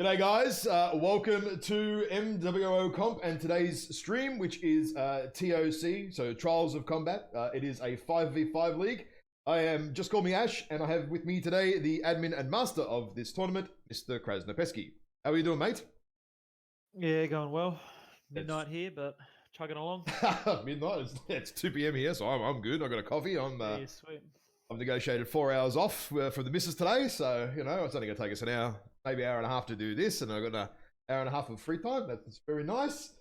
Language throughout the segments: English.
G'day guys, welcome to MWO Comp and today's stream, which is ToC, so Trials of Combat. It is a 5v5 league. I am, just call me Ash, and I have with me today the admin and master of this tournament, Mr. Krasnopeski. How are you doing, mate? Yeah, going well. Midnight here, but chugging along. Midnight, it's 2 p.m. here, so I'm good. I got a coffee. Yeah, sweet. I've negotiated 4 hours off for the missus today, so, you know, it's only going to take us an hour, maybe hour and a half to do this, and I've got an hour and a half of free time. That's very nice.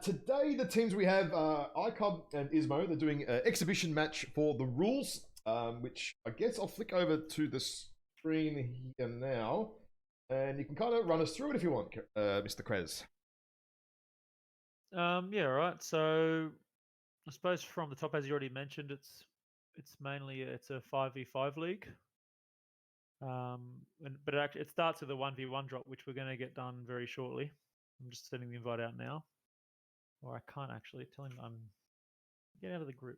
Today, the teams we have ICOB and Ismo. They're doing an exhibition match for the rules, which I guess I'll flick over to the screen here now, and you can kind of run us through it if you want, Mr. Krez. Yeah, all right. So I suppose from the top, as you already mentioned, it's mainly a 5v5 league. But it starts with a 1v1 drop, which we're going to get done very shortly. I'm just sending the invite out now, or I can't actually tell him get out of the group.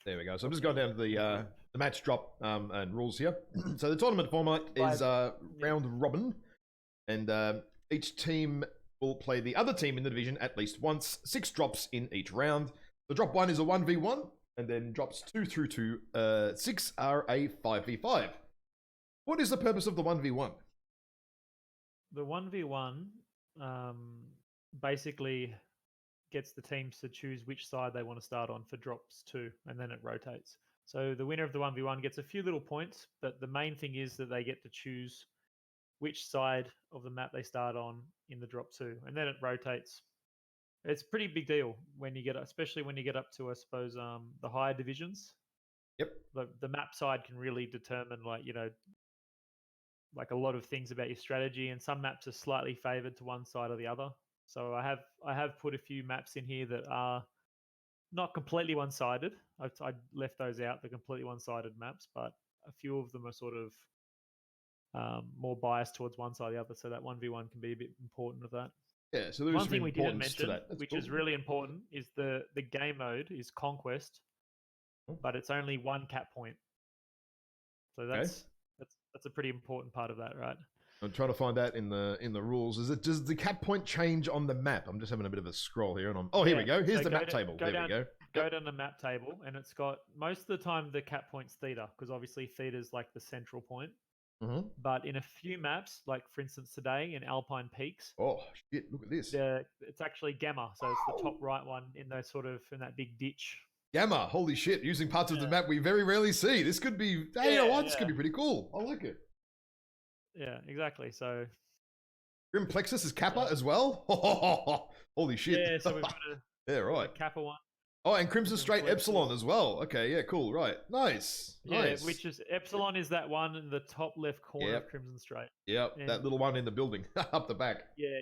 There we go. So I'm just going down to the match drop and rules here. So the tournament format is round robin, and each team will play the other team in the division at least once. 6 drops in each round. The drop 1 is a 1v1, and then drops 2 through to 6 are a 5v5. What is the purpose of the 1v1? The 1v1 basically gets the teams to choose which side they want to start on for drops 2, and then it rotates. So the winner of the 1v1 gets a few little points, but the main thing is that they get to choose which side of the map they start on in the drop 2, and then it rotates. It's a pretty big deal when you get, especially when you get up to, I suppose, the higher divisions. Yep. The map side can really determine, like a lot of things about your strategy, and some maps are slightly favored to one side or the other. So I have put a few maps in here that are not completely one-sided. I left those out, the completely one-sided maps, but a few of them are sort of more biased towards one side or the other. So that 1v1 can be a bit important of that. Yeah, so there is one thing we didn't mention, which cool. is really important, is the game mode is Conquest, but it's only 1 cap point. So that's a pretty important part of that, right? I'm trying to find out in the rules. Does the cap point change on the map? I'm just having a bit of a scroll here, and here we go. Here's the map table. There we go. Go down the map table, and it's got, most of the time the cap point's theta, because obviously theta is like the central point. Mm-hmm. But in a few maps, like for instance today in Alpine Peaks, oh shit! Look at this. It's actually gamma, so it's the top right one in that big ditch. Gamma, holy shit! Using parts of the map we very rarely see. This could be, hey, you know what? This could be pretty cool. I like it. Yeah, exactly. So Grim Plexus is Kappa as well. Holy shit! Yeah, so we've got right. Kappa one. Oh, and Crimson Straight Epsilon as well. Okay, yeah, cool. Right, nice. Yeah, nice. Which is Epsilon is that one in the top left corner of Crimson Straight. Yep, that little one in the building up the back. Yeah,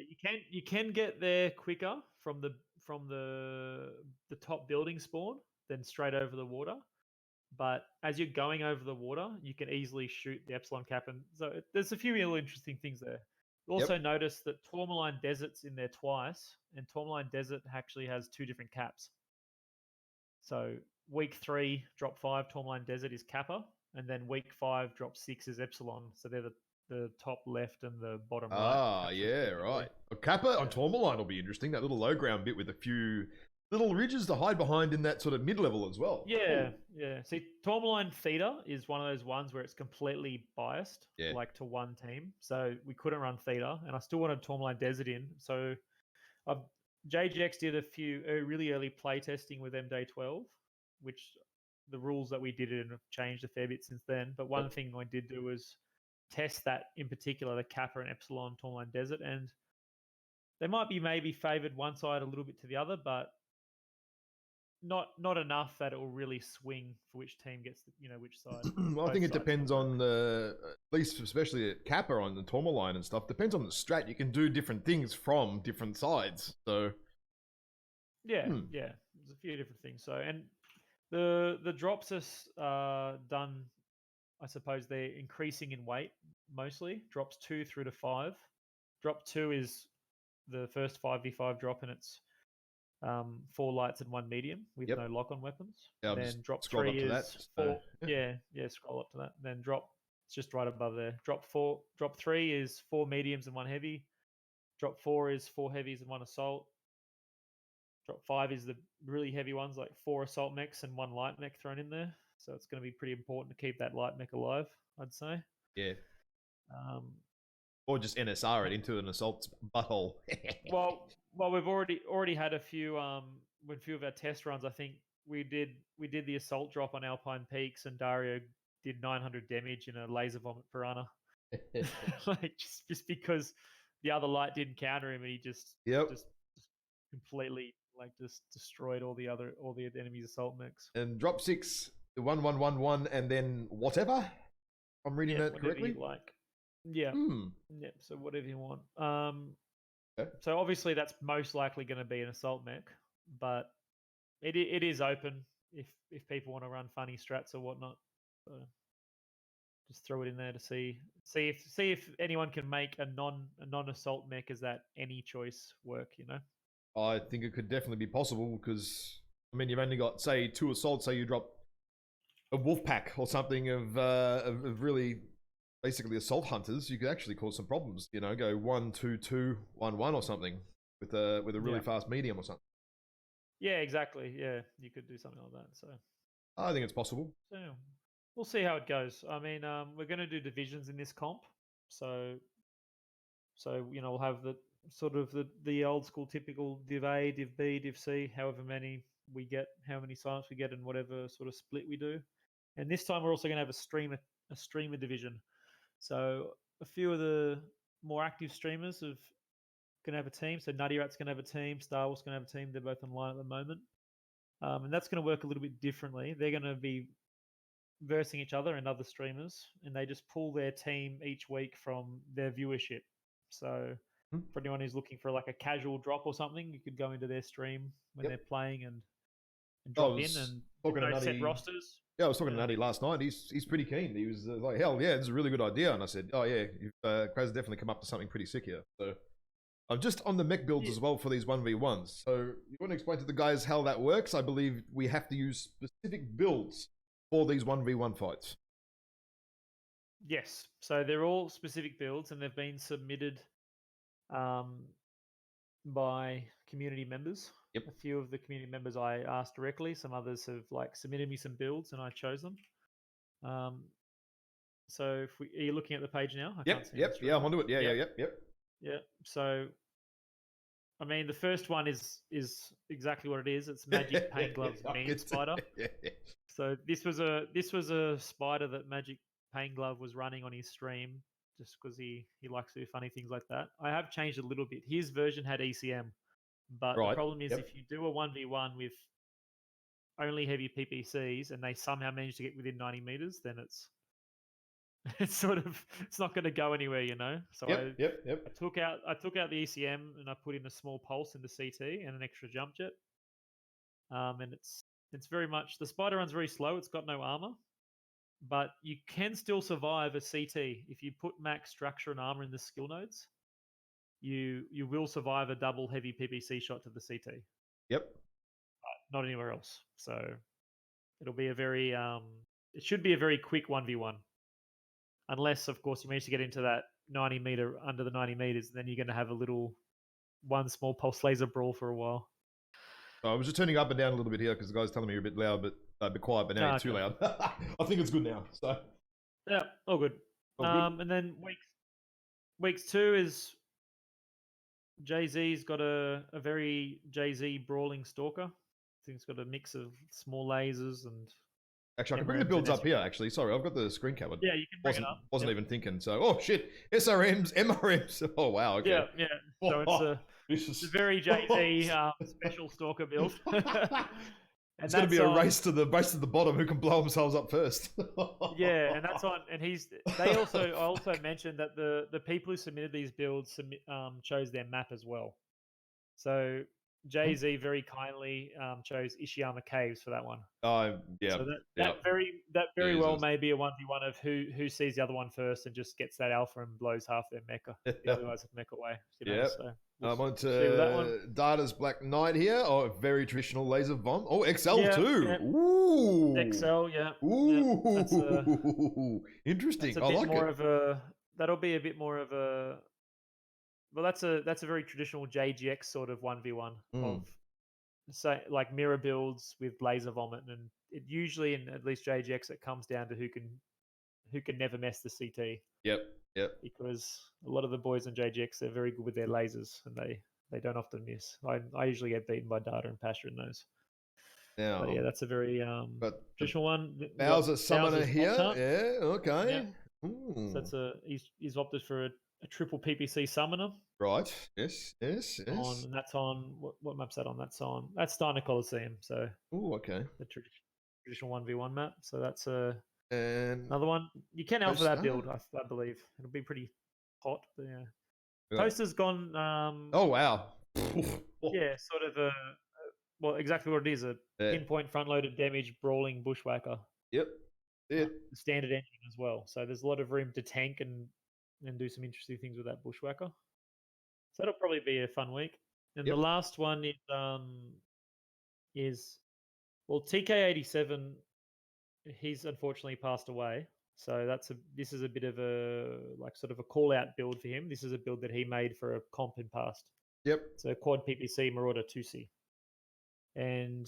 you can get there quicker from the top building spawn than straight over the water. But as you're going over the water, you can easily shoot the Epsilon cap, and so there's a few really interesting things there. Also notice that Tourmaline Desert's in there twice, and Tourmaline Desert actually has 2 different caps. So week 3, drop 5, Tourmaline Desert is Kappa, and then week 5, drop 6 is Epsilon. So they're the top left and the bottom right. Ah, yeah, right. Kappa on Tourmaline will be interesting. That little low ground bit with a few little ridges to hide behind in that sort of mid-level as well. Yeah, yeah. See, Tourmaline Theta is one of those ones where it's completely biased, like to one team. So we couldn't run Theta, and I still wanted Tourmaline Desert in. So JGX did a few really early play testing with MD12, which the rules that we did in have changed a fair bit since then. But one thing I did do was test that, in particular, the Kappa and Epsilon Tourmaline Desert, and they might be maybe favored one side a little bit to the other, but not enough that it will really swing for which team gets which side. Well, I think it depends on at least especially at Kappa on the Tourmaline and stuff. Depends on the strat. You can do different things from different sides. So there's a few different things. So, and the drops are done. I suppose they're increasing in weight mostly. Drops 2 through to 5. Drop 2 is the first 5v5 drop, and it's 4 lights and 1 medium with no lock-on weapons. Yeah, then drop 3 is 4. Yeah, scroll up to that. Then drop It's just right above there. Drop 3 is 4 mediums and 1 heavy. Drop 4 is 4 heavies and 1 assault. Drop 5 is the really heavy ones, like 4 assault mechs and 1 light mech thrown in there. So it's going to be pretty important to keep that light mech alive, I'd say. Yeah. Or just NSR it into an assault butthole. well, we've already had a few of our test runs. I think we did the assault drop on Alpine Peaks, and Dario did 900 damage in a laser vomit piranha. Like just because the other light didn't counter him, and he just completely just destroyed all the enemy's assault mechs. And drop 6, 1-1-1-1, and then whatever. I'm reading that correctly. Yeah. So whatever you want. Okay. So obviously that's most likely going to be an assault mech, but it is open if people want to run funny strats or whatnot. So just throw it in there to see if anyone can make a non assault mech as that any choice work. I think it could definitely be possible because you've only got say 2 assaults. Say you drop a wolf pack or something of really basically assault hunters, you could actually cause some problems. Go 1-2-2-1-1 or something with a really fast medium or something. Yeah, exactly. Yeah, you could do something like that. So I think it's possible. So we'll see how it goes. I mean, we're going to do divisions in this comp, so we'll have the sort of the old school typical Div A, Div B, Div C, however many we get, how many silents we get, and whatever sort of split we do. And this time we're also going to have a streamer division. So a few of the more active streamers going to have a team. So Nutty Rat's going to have a team. Star Wars going to have a team. They're both online at the moment. And that's going to work a little bit differently. They're going to be versing each other and other streamers, and they just pull their team each week from their viewership. So for anyone who's looking for like a casual drop or something, you could go into their stream when they're playing and drop in and talking to set rosters. Yeah, I was talking to Nutty last night. He's pretty keen. He was like, hell yeah, this is a really good idea. And I said, oh yeah, Kraz definitely come up to something pretty sick here. So I'm just on the mech builds as well for these 1v1s. So you want to explain to the guys how that works? I believe we have to use specific builds for these 1v1 fights. Yes. So they're all specific builds, and they've been submitted by community members. Yep. A few of the community members I asked directly. Some others have submitted me some builds, and I chose them. So are you looking at the page now? Yep. Yeah, I'm onto it. Yeah. So, I mean, the first one is exactly what it is. It's Magic Paint Gloves Mean Spider. So this was a spider that Magic Paint Glove was running on his stream, just because he likes to do funny things like that. I have changed a little bit. His version had ECM, but the problem is if you do a 1v1 with only heavy PPCs and they somehow manage to get within 90 meters, then it's not going to go anywhere, So I took out the ECM and I put in a small pulse into CT and an extra jump jet. And it's very much, the spider runs very slow. It's got no armor, but you can still survive a CT if you put max structure and armor in the skill nodes. You will survive a double heavy PPC shot to the CT. Yep. Not anywhere else. So it'll be it should be a very quick 1v1. Unless, of course, you manage to get into that 90 meter, under the 90 meters, then you're going to have one small pulse laser brawl for a while. I was just turning up and down a little bit here because the guy's telling me you're a bit loud, but a bit quiet, but now you're too loud. I think it's good now. So yeah, all good. And then weeks 2 is Jay-Z's got a very Jay-Z brawling stalker. I think it's got a mix of small lasers and. Actually, I can bring the builds up here, actually. Sorry, I've got the screen covered. Yeah, you can bring it up. Wasn't even thinking. So, oh, shit. SRMs, MRMs. Oh, wow. Okay. Yeah. So it's a very Jay-Z special stalker build. It's going to be a race to the bottom who can blow themselves up first. Yeah, and that's on. And I also mentioned that the people who submitted these builds chose their map as well. So Jay-Z very kindly chose Ishiyama Caves for that one. Yeah. So that very well may be a 1v1 of who sees the other one first and just gets that alpha and blows half their mecha. The other guys have mecha away. So I'm on see with that one. to Data's Black Knight here. Oh, very traditional laser bomb. Oh, XL too. Yeah. Ooh. XL, yeah. Ooh. Yeah. Interesting. That's a I bit like more it. of a. That'll be a bit more of a. Well, that's a very traditional JGX sort of 1v1 of, say, like mirror builds with laser vomit, and it usually, in at least JGX, it comes down to who can never mess the CT. Yep. Because a lot of the boys in JGX, they're very good with their lasers, and they don't often miss. I usually get beaten by Data and Pasha in those. Now, But yeah, that's a very but traditional one. Bowser Summoner Bowser's here. Octa. Yeah. Okay. Yeah. So that's he's opted for a triple PPC summoner. Right. Yes. And that's on what map's that on? That's Steiner Coliseum. So Okay. the traditional 1v1 map. So that's And another one. You can alpha that build, I believe. It'll be pretty hot, but yeah. Right. Toaster's gone. Oh wow. Yeah, sort of well, exactly what it is, a pinpoint front-loaded damage brawling bushwhacker. Yep. Standard engine as well. So there's a lot of room to tank and do some interesting things with that bushwhacker. So that'll probably be a fun week. And the last one is well, TK87. He's unfortunately passed away. So this is a bit of a sort of a call out build for him. This is a build that he made for a comp in past. Yep. So quad PPC Marauder 2C. And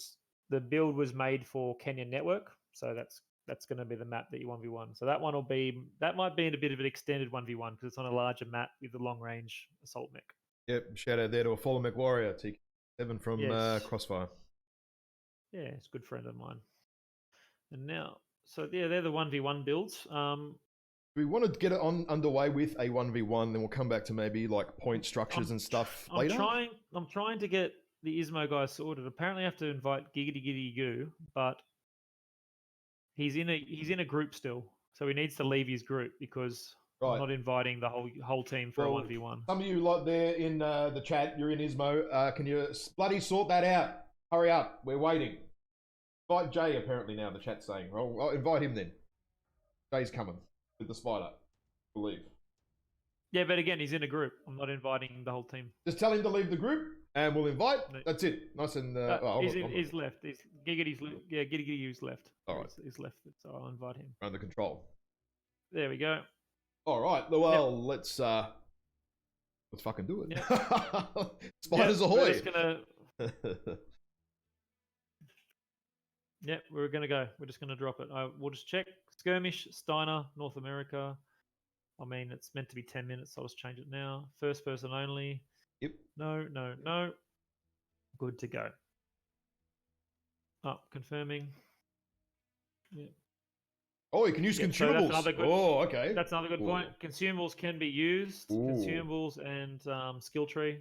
the build was made for Kenyan Network. So that's going to be the map that you 1v1. So that might be in a bit of an extended 1v1 because it's on a larger map with a long range assault mech. Yep. Shout out there to a Fallen Mech Warrior, TK7 from Crossfire. Yeah, it's a good friend of mine. And now, so yeah, they're the 1v1 builds. We want to get it underway with a 1v1, then we'll come back to maybe like point structures and stuff later. I'm trying to get the Ismo guy sorted. Apparently, I have to invite Giggity Giggity Goo, but he's in a group still, so he needs to leave his group because I'm not inviting the whole team for a 1v1. Some of you lot there in the chat, you're in Ismo. Can you bloody sort that out? Hurry up, we're waiting. Invite Jay apparently now. The chat's saying, well, I'll invite him then. Jay's coming with the spider, I believe. Yeah, but again, he's in a group. I'm not inviting the whole team. Just tell him to leave the group, and we'll invite. That's it. Nice and. He's left. Giggity's left. All right. He's left, so I'll invite him. Under control. There we go. All right. Well, let's fucking do it. Yep. Spiders ahoy! Yeah, we're gonna go. We're just gonna drop it. We'll just check. Skirmish, Steiner, North America. I mean, it's meant to be 10 minutes, so I'll just change it now. First person only. Yep. No. Good to go. Oh, confirming. Yeah. Oh, you can use consumables. So okay. That's another good point. Consumables can be used. Ooh. Consumables and skill tree.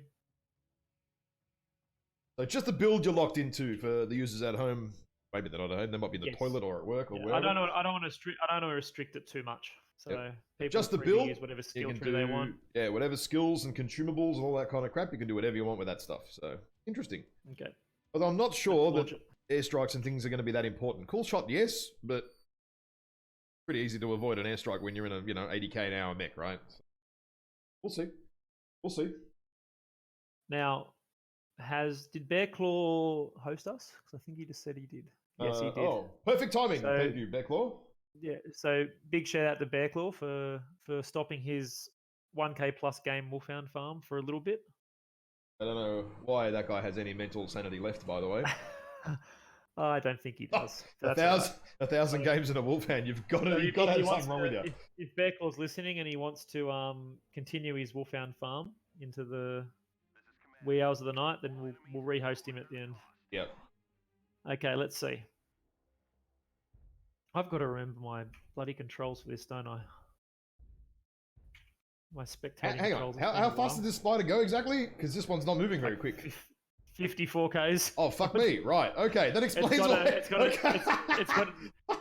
So just the build you're locked into for the users at home. Maybe they're not at home. They might be in the toilet or at work or wherever. I don't want to restrict it too much. So people just the build, use whatever skill tree they want. Yeah, whatever skills and consumables and all that kind of crap, you can do whatever you want with that stuff. So interesting. Okay. Although I'm not sure that airstrikes and things are going to be that important. Cool shot, yes, but pretty easy to avoid an airstrike when you're in a 80k an hour mech, right? So we'll see. Now, did Bear Claw host us? Because I think he just said he did. Yes, he did. Oh, perfect timing. Thank you, Bear Claw. Yeah, so big shout out to Bear Claw for stopping his 1k plus game Wolfhound farm for a little bit. I don't know why that guy has any mental sanity left, by the way. I don't think he does. A thousand games in a Wolfhound, you've got to have something wrong with you. If Bear Claw's listening and he wants to continue his Wolfhound farm into the wee hours of the night, then we'll rehost him at the end. Yep. Okay, let's see. I've got to remember my bloody controls for this, don't I? My spectating controls. Hang on. How fast did this spider go exactly? Because this one's not moving very quick. 54 Ks. Oh, fuck me. Right. Okay. That explains why.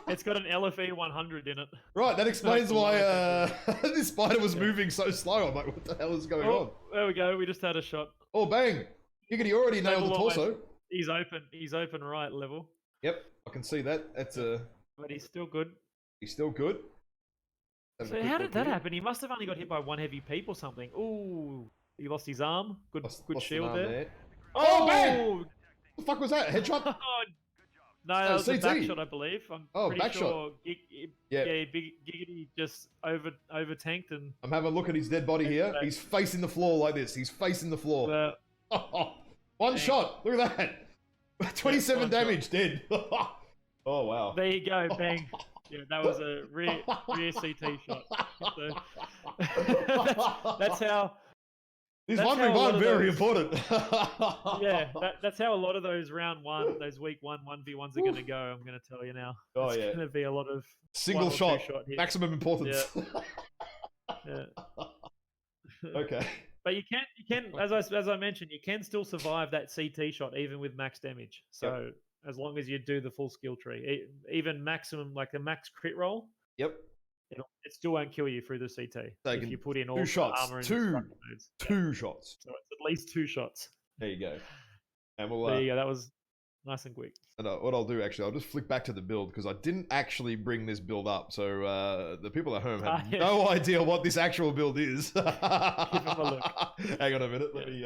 It's got an LFE 100 in it. Right. That explains why this spider was moving so slow. I'm like, what the hell is going on? There we go. We just had a shot. Oh, bang. Giggity already nailed the torso. He's open right level. Yep. I can see that. But he's still good. He's still good. So how did that happen? He must have only got hit by one heavy peep or something. Ooh. He lost his arm. Good Lost shield there. Oh, man! What the fuck was that? Headshot? No, that was a back shot, I believe. I'm pretty sure. Giggity just over tanked and. I'm having a look at his dead body here. He's facing the floor like this. He's facing the floor. One shot. Look at that. 27 damage, dead. Oh wow. There you go, bang. Yeah, that was a rear CT shot. That's how. He's wondering why I'm very important. Yeah, that's how a lot of those round one, those week 1v1s are going to go. I'm going to tell you now. Oh, it's going to be a lot of single shot maximum importance. Yeah. Okay. But you can, as I mentioned, you can still survive that CT shot even with max damage. So as long as you do the full skill tree, even maximum, like the max crit roll. Yep. It still won't kill you through the CT if you put in all two shots, armor two shots. So it's at least 2 shots. There you go. And we'll. There you go. That was nice and quick. And what I'll do actually, I'll just flick back to the build because I didn't actually bring this build up, so the people at home have no idea what this actual build is. Give them a look. Hang on a minute. Let me.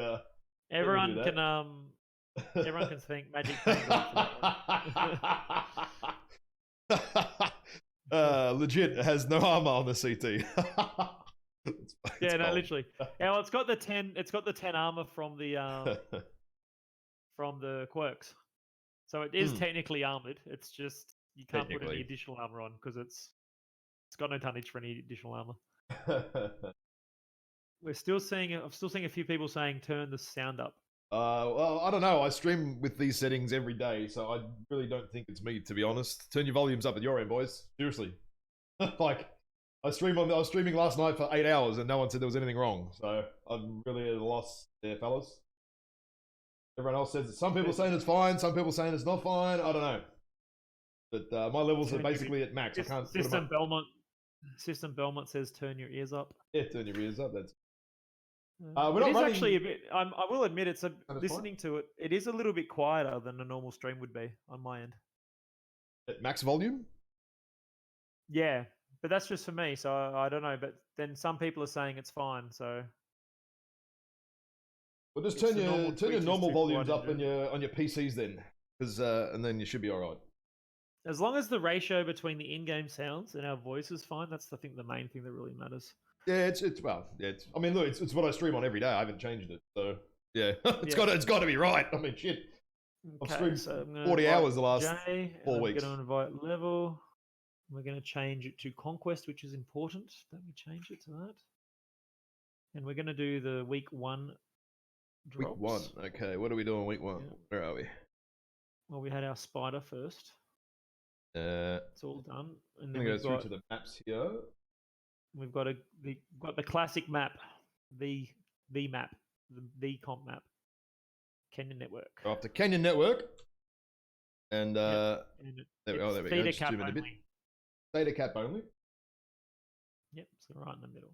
Everyone can thank Magic Tango for that. Legit has no armor on the CT. Literally. Yeah, well, it's got the 10 armor from the quirks. So it is technically armored. It's just you can't put any additional armor on because it's got no tonnage for any additional armor. I've still seeing a few people saying turn the sound up. Well, I don't know. I stream with these settings every day, so I really don't think it's me, to be honest. Turn your volumes up at your end, boys. Seriously. Like, I was streaming last night for 8 hours, and no one said there was anything wrong. So I'm really at a loss there, fellas. Everyone else says some people saying it's fine, some people saying it's not fine. I don't know. But my levels are basically at max. I can't. System Belmont says turn your ears up. Yeah, turn your ears up. That's. It is actually a bit. I will admit, it's listening to it. It is a little bit quieter than a normal stream would be on my end. At max volume. Yeah, but that's just for me. So I don't know. But then some people are saying it's fine. So. Well, just turn your normal volumes up on your PCs then, because and then you should be all right. As long as the ratio between the in-game sounds and our voice is fine, that's I think the main thing that really matters. Yeah, it's I mean, look, it's what I stream on every day. I haven't changed it, so yeah, it's got to be right. I mean, shit, I've streamed 40 hours the last 4 weeks. I'm going to invite Level. We're going to change it to Conquest, which is important. Let me change it to that. And we're going to do the week 1 drops. Week 1, okay. What are we doing week 1? Yeah. Where are we? Well, we had our spider first. It's all done. And then I'm going to go through to the maps here. We've got the classic map, the map, the comp map, Kenyan Network. Go up to Kenyan Network, and there we go. Theta cap only. Theta cap only. Yep, so right in the middle.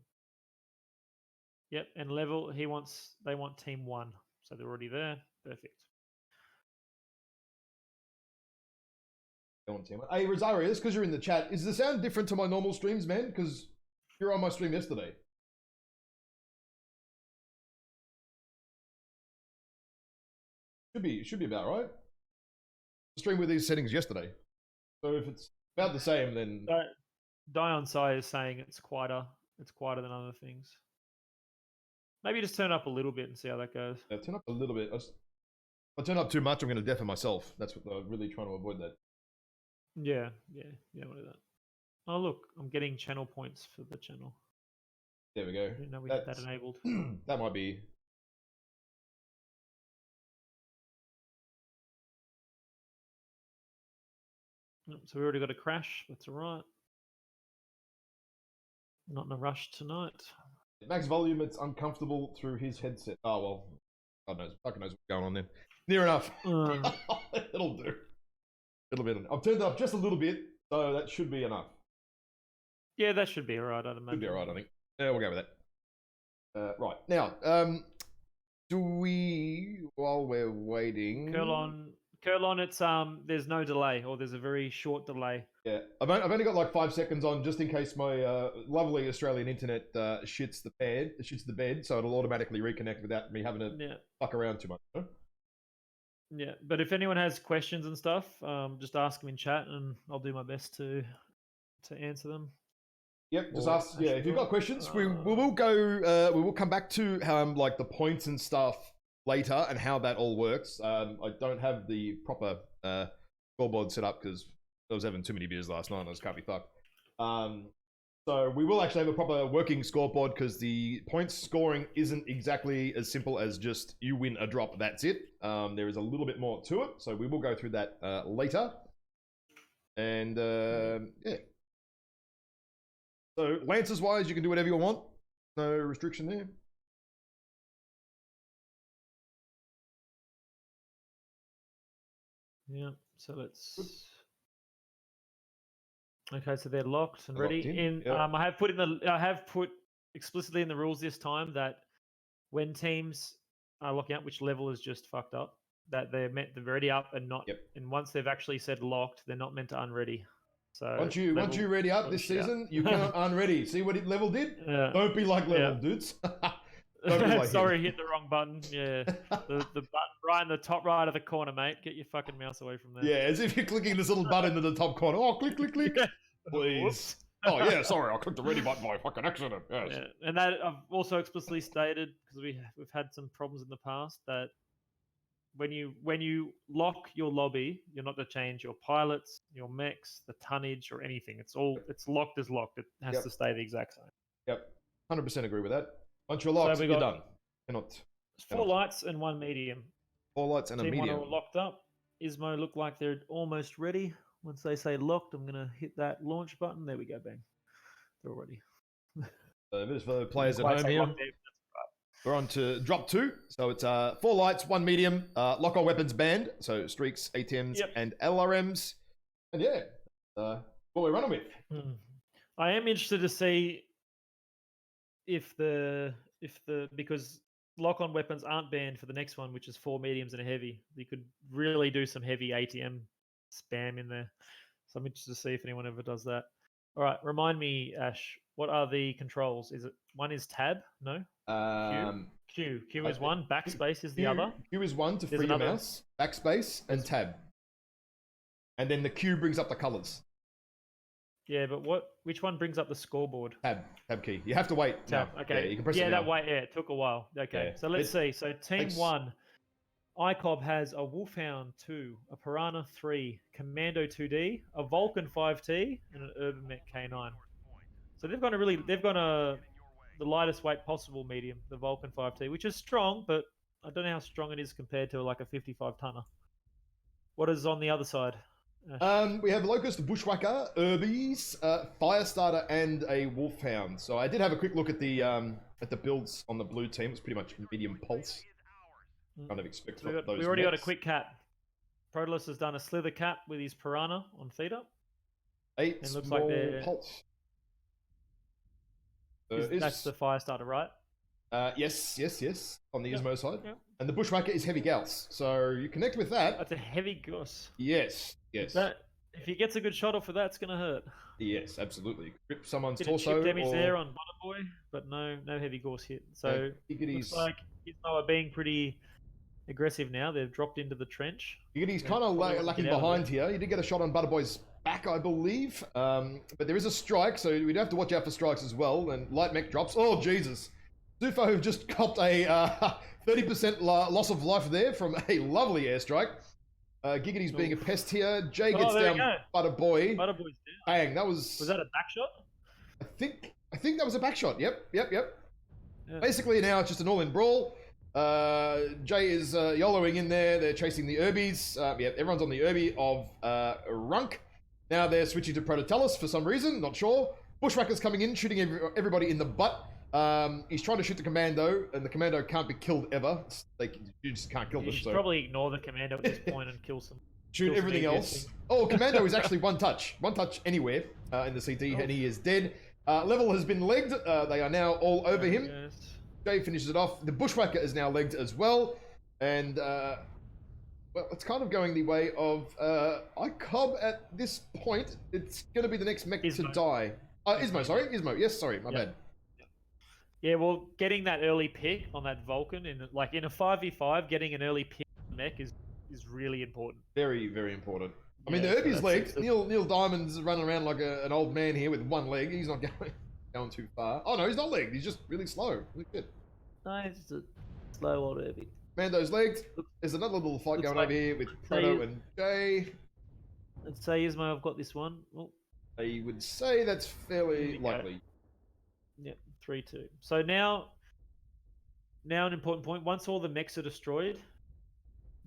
Yep, and Level. They want team 1, so they're already there. Perfect. Hey Rosario, because you're in the chat, is the sound different to my normal streams, man? Because you're on my stream yesterday. Should be about right. I streamed with these settings yesterday, so if it's about the same, then Dion Sai is saying it's quieter. It's quieter than other things. Maybe just turn up a little bit and see how that goes. Yeah, turn up a little bit. If I turn up too much, I'm going to deafen myself. That's what I'm really trying to avoid. That. Yeah, we'll do that. Oh look, I'm getting channel points for the channel. There we go. I didn't know we had that enabled. That might be. So we already got a crash. That's all right. Not in a rush tonight. Max volume, it's uncomfortable through his headset. Oh well, God knows. Fucking knows what's going on then. Near enough. It'll do. It'll be. I've turned it up just a little bit, so that should be enough. Yeah, that should be alright. I'd imagine. Should be alright, I think. Yeah, we'll go with that. Right now, do we? While we're waiting, Curlon Curlon, it's there's no delay, or there's a very short delay. Yeah, I've only got like 5 seconds on, just in case my lovely Australian internet shits the bed, so it'll automatically reconnect without me having to fuck around too much. Huh? Yeah, but if anyone has questions and stuff, just ask them in chat, and I'll do my best to answer them. Yep, just ask. Yeah, if you've got questions, we will go. We will come back to like the points and stuff later and how that all works. I don't have the proper scoreboard set up because I was having too many beers last night and I just can't be fucked. So we will actually have a proper working scoreboard because the points scoring isn't exactly as simple as just you win a drop, that's it. There is a little bit more to it, so we will go through that later. And yeah. So lances wise, you can do whatever you want. No restriction there. Yeah, so let's... Okay, so they're locked and ready. I have put explicitly in the rules this time that when teams are locking up, which level is just fucked up, that they're ready up and not. And once they've actually said locked, they're not meant to unready. So once you ready up this season, you cannot unready. See what level did? Yeah. Don't be like level dudes. Sorry, hit the wrong button. Yeah, the button right in the top right of the corner, mate. Get your fucking mouse away from there. Yeah, as if you're clicking this little button in the top corner. Oh, click, click, click. Please. Oh yeah, sorry, I clicked the ready button by fucking accident. Yes. Yeah. And that I've also explicitly stated, because we've had some problems in the past, that when you lock your lobby, you're not to change your pilots, your mechs, the tonnage, or anything. It's locked as locked. It has to stay the exact same. Yep, 100% agree with that. Once you're locked, you're done. Cannot. 4 lights and 1 medium. 4 lights and a medium. Team 1 are locked up. Ismo look like they're almost ready. Once they say locked, I'm gonna hit that launch button. There we go, bang. They're all ready. So this for the players at home here. We're on to drop 2. So it's 4 lights, 1 medium, lock on weapons banned. So streaks, ATMs, and LRMs. And yeah, what we're running with. I am interested to see if because lock on weapons aren't banned for the next one, which is 4 mediums and a heavy. You could really do some heavy ATM spam in there. So I'm interested to see if anyone ever does that. All right, remind me, Ash, what are the controls? Is it one is tab? No. Q is one. Backspace is the other. Q is one to free your mouse. Backspace and tab. And then the Q brings up the colors. Yeah, but which one brings up the scoreboard? Tab key. You have to wait. Tab. Okay. Yeah, you can press that way. Yeah, it took a while. Okay. So let's see. So team 1, ICOB has a Wolfhound 2, a Piranha 3, Commando 2D, a Vulcan 5T, and an Urban Mech K9. So they've gone the lightest weight possible medium, the Vulcan 5T, which is strong, but I don't know how strong it is compared to like a 55 tonner. What is on the other side? We have Locust, Bushwhacker, Urbies, Firestarter, and a Wolfhound. So I did have a quick look at the builds on the blue team. It's pretty much medium pulse. Kind of expect we already got a quick cap. Protolus has done a slither cap with his Piranha on feeder. 8 and looks small like they're pulse. That's the Firestarter, right? Yes. On the Ismo side. Yep. And the Bushwhacker is heavy Gauss. So you connect with that. That's a heavy Gauss. Yes. If he gets a good shot off of that, it's going to hurt. Yes, absolutely. Grip someone's Bit torso. Chip damage there on Butter Boy, but no heavy Gauss hit. So looks like Ismo are being pretty aggressive now. They've dropped into the trench. He's kind of lacking behind here. He did get a shot on Butterboy's back, I believe. But there is a strike, so we do have to watch out for strikes as well. And light mech drops. Oh, Jesus. Zufo just copped a 30% loss of life there from a lovely airstrike. Giggity's being a pest here. Jay gets down Butterboy. Butterboy's down. Bang, that was... Was that a back shot? I think that was a back shot. Yep. Yeah. Basically now it's just an all-in brawl. Jay is YOLOing in there. They're chasing the Urbies. Everyone's on the Urbie of Runk. Now they're switching to Prototellus for some reason, not sure. Bushwhacker's coming in, shooting everybody in the butt. He's trying to shoot the Commando, and the Commando can't be killed ever. You just can't kill them. You should probably ignore the Commando at this point and kill some. Shoot everything else. Oh, Commando is actually one touch anywhere in the CT, and he is dead. Level has been legged. They are now all over him. Jay finishes it off. The Bushwhacker is now legged as well, and well, it's kind of going the way of iCob at this point. It's going to be the next mech to die. Ismo, sorry. Ismo, yes, sorry, my bad. Yeah, well, getting that early pick on that Vulcan, in a 5v5, getting an early pick on mech is really important. Very, very important. I mean, the Herbie's legs. Neil Diamond's running around like an old man here with one leg. He's not going too far. Oh, no, he's not legged. He's just really slow. Really good. No, he's just a slow old Herbie. Mando's legs. There's another little fight going over here with Proto and Jay. Let's say, Ismo, I've got this one. Oh. I would say that's fairly likely. Yep, 3-2. So now an important point. Once all the mechs are destroyed,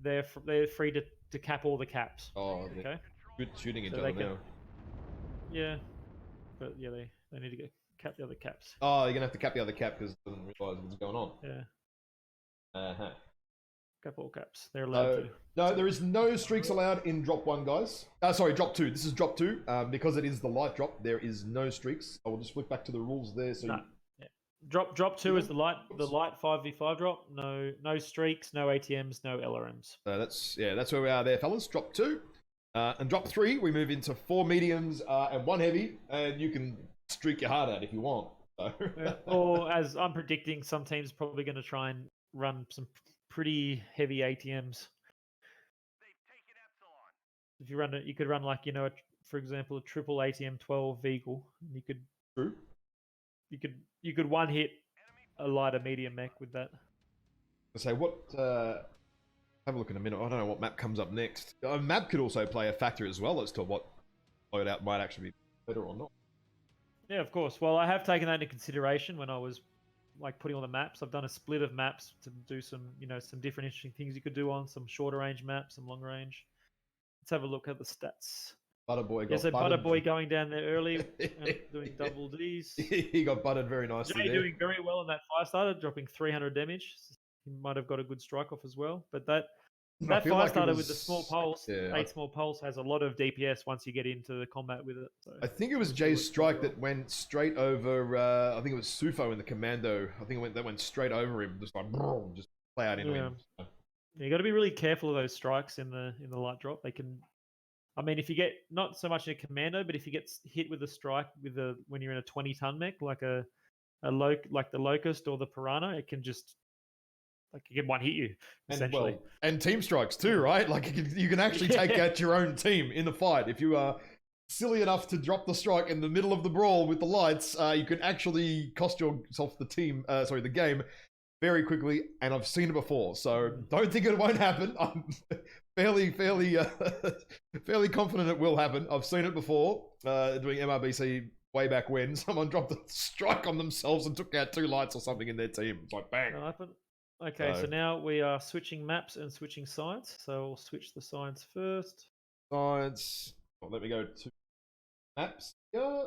they're free to cap all the caps. Oh, okay. Good shooting each other now. Yeah, but yeah, they need to cap the other caps. Oh, you're gonna have to cap the other cap because it doesn't realize what's going on. Yeah. Cap all caps. They're allowed to. No, there is no streaks allowed in drop 1, guys. Sorry, drop 2. This is drop 2. Because it is the light drop, there is no streaks. I will just flick back to the rules there. So Drop 2 is the light 5v5 drop. No streaks, no ATMs, no LRMs. That's where we are there, fellas. Drop 2. And drop 3, we move into 4 mediums and 1 heavy, and you can streak your heart out if you want. So. Or as I'm predicting, some teams are probably going to try and run some pretty heavy ATMs. If you run it, you could run like, for example, a triple ATM 12 Vehicle. You could. True. You could one hit a lighter medium mech with that. So what? Have a look in a minute. I don't know what map comes up next. Map could also play a factor as well as to what loadout might actually be better or not. Yeah, of course. Well, I have taken that into consideration when I was putting on the maps. I've done a split of maps to do some, some different interesting things you could do on some shorter range maps, some long range. Let's have a look at the stats. Butterboy got Butterboy going down there early and doing double Ds. He got buttered very nicely. Jay doing very well on that Firestarter, dropping 300 damage. He might have got a good strike off as well. But that Firestarter with the small pulse, 8 small pulse, has a lot of DPS once you get into the combat with it. So I think it was Jay's strike that went straight over. I think it was Sufo in the Commando. I think that went straight over him, just just plowed into him. So. Yeah, you got to be really careful of those strikes in the light drop. They can. I mean, if you get not so much in a Commando, but if you get hit with a strike when you're in a 20-ton mech, like the Locust or the Piranha, it can just it can one hit you essentially. And team strikes too, right? Like you can actually take out your own team in the fight if you are silly enough to drop the strike in the middle of the brawl with the lights. You can actually cost yourself the game very quickly, and I've seen it before, so don't think it won't happen. I'm fairly confident it will happen. I've seen it before, doing MRBC way back when someone dropped a strike on themselves and took out 2 lights or something in their team. It's like bang. Okay, so now we are switching maps and switching sides. So we'll switch the sides first. Sides. Well, let me go to maps here.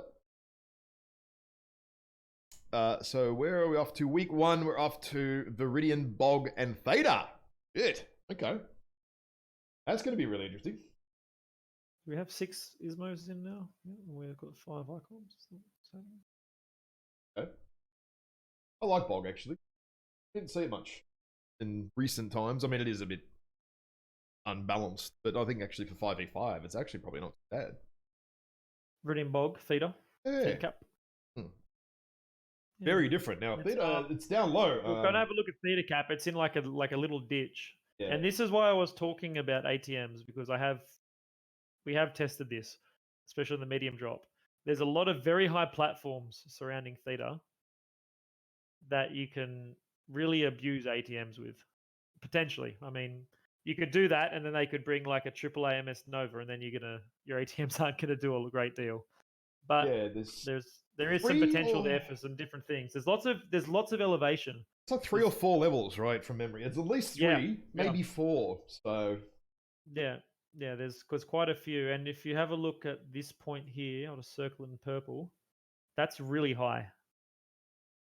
So where are we off to? Week 1, we're off to Viridian, Bog, and Theta. Good. Okay. That's going to be really interesting. We have 6 Ismos in now. Yeah, we've got 5 icons. Okay. I like Bog, actually. Didn't see it much in recent times. I mean, it is a bit unbalanced, but I think actually for 5v5, it's actually probably not bad. Viridian Bog, Theta. Yeah. Cap. Very different. Now, Theta, it's down low. We're going to have a look at Theta Cap. It's in like a little ditch. Yeah. And this is why I was talking about ATMs, because we have tested this, especially in the medium drop. There's a lot of very high platforms surrounding Theta that you can really abuse ATMs with, potentially. I mean, you could do that, and then they could bring like a triple AMS Nova, and then your ATMs aren't gonna do a great deal. But yeah, there is some potential there for some different things. There's lots of elevation. It's like 3 or 4 levels, right, from memory. It's at least 3, maybe 4. So yeah, there's quite a few. And if you have a look at this point here, I'll just circle it in purple. That's really high.